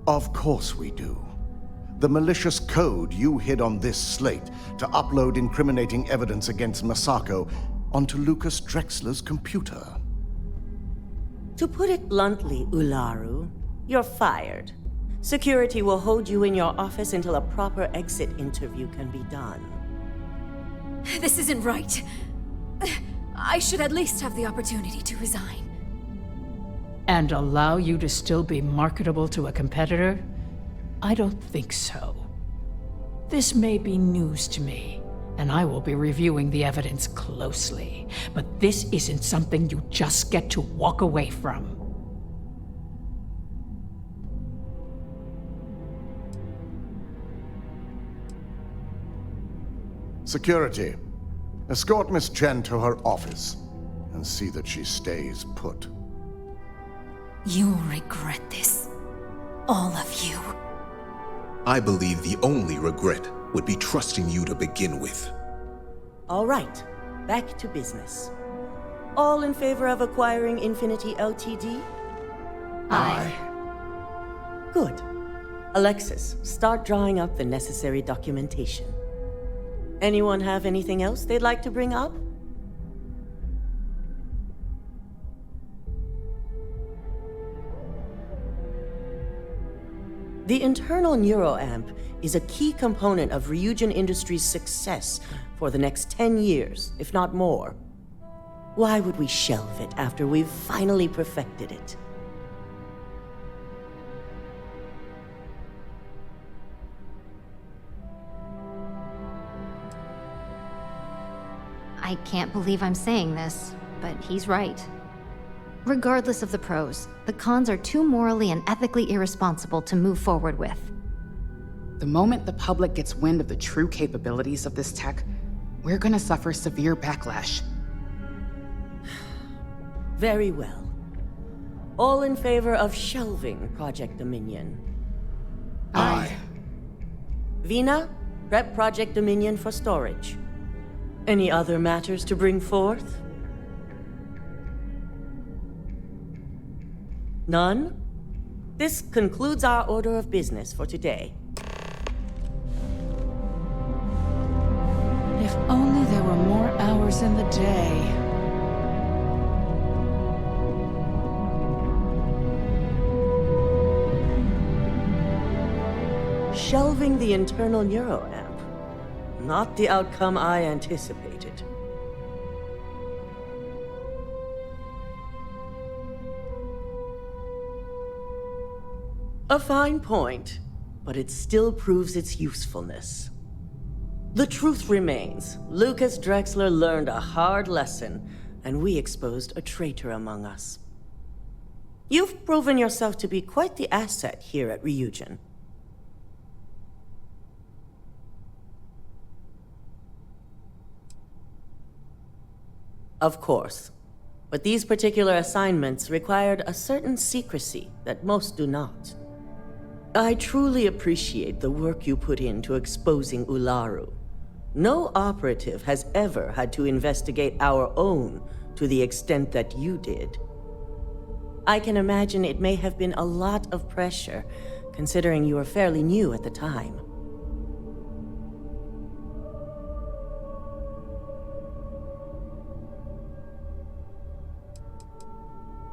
Of course we do. The malicious code you hid on this slate to upload incriminating evidence against Misako onto Lucas Drexler's computer. To put it bluntly, Ularu, you're fired. Security will hold you in your office until a proper exit interview can be done. This isn't right. I should at least have the opportunity to resign. And allow you to still be marketable to a competitor? I don't think so. This may be news to me, and I will be reviewing the evidence closely. But this isn't something you just get to walk away from. Security, escort Miss Chen to her office and see that she stays put. You'll regret this. All of you. I believe the only regret would be trusting you to begin with. All right, back to business. All in favor of acquiring Infinity Ltd? Aye. Good. Alexis, start drawing up the necessary documentation. Anyone have anything else they'd like to bring up? The internal Neuroamp is a key component of Ryujin Industries' success for the next 10 years, if not more. Why would we shelve it after we've finally perfected it? I can't believe I'm saying this, but he's right. Regardless of the pros, the cons are too morally and ethically irresponsible to move forward with. The moment the public gets wind of the true capabilities of this tech, we're gonna suffer severe backlash. Very well. All in favor of shelving Project Dominion? Aye. Vina, prep Project Dominion for storage. Any other matters to bring forth? None? This concludes our order of business for today. If only there were more hours in the day. Shelving the internal Neuroamp. Not the outcome I anticipated. A fine point, but it still proves its usefulness. The truth remains, Lucas Drexler learned a hard lesson, and we exposed a traitor among us. You've proven yourself to be quite the asset here at Ryujin. Of course, but these particular assignments required a certain secrecy that most do not. I truly appreciate the work you put into exposing Ularu. No operative has ever had to investigate our own to the extent that you did. I can imagine it may have been a lot of pressure, considering you were fairly new at the time.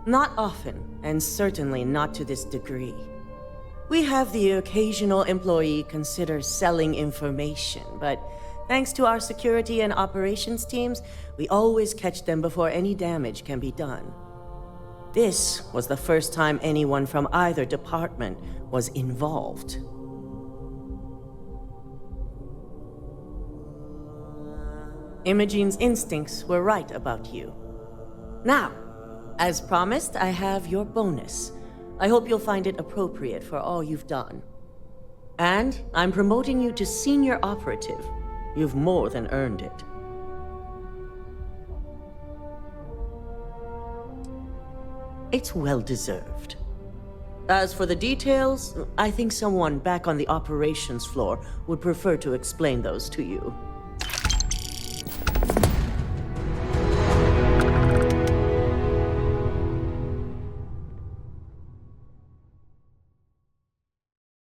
Not often, and certainly not to this degree. We have the occasional employee consider selling information, but thanks to our security and operations teams, we always catch them before any damage can be done. This was the first time anyone from either department was involved. Imogene's instincts were right about you. Now, as promised, I have your bonus. I hope you'll find it appropriate for all you've done. And I'm promoting you to senior operative. You've more than earned it. It's well deserved. As for the details, I think someone back on the operations floor would prefer to explain those to you.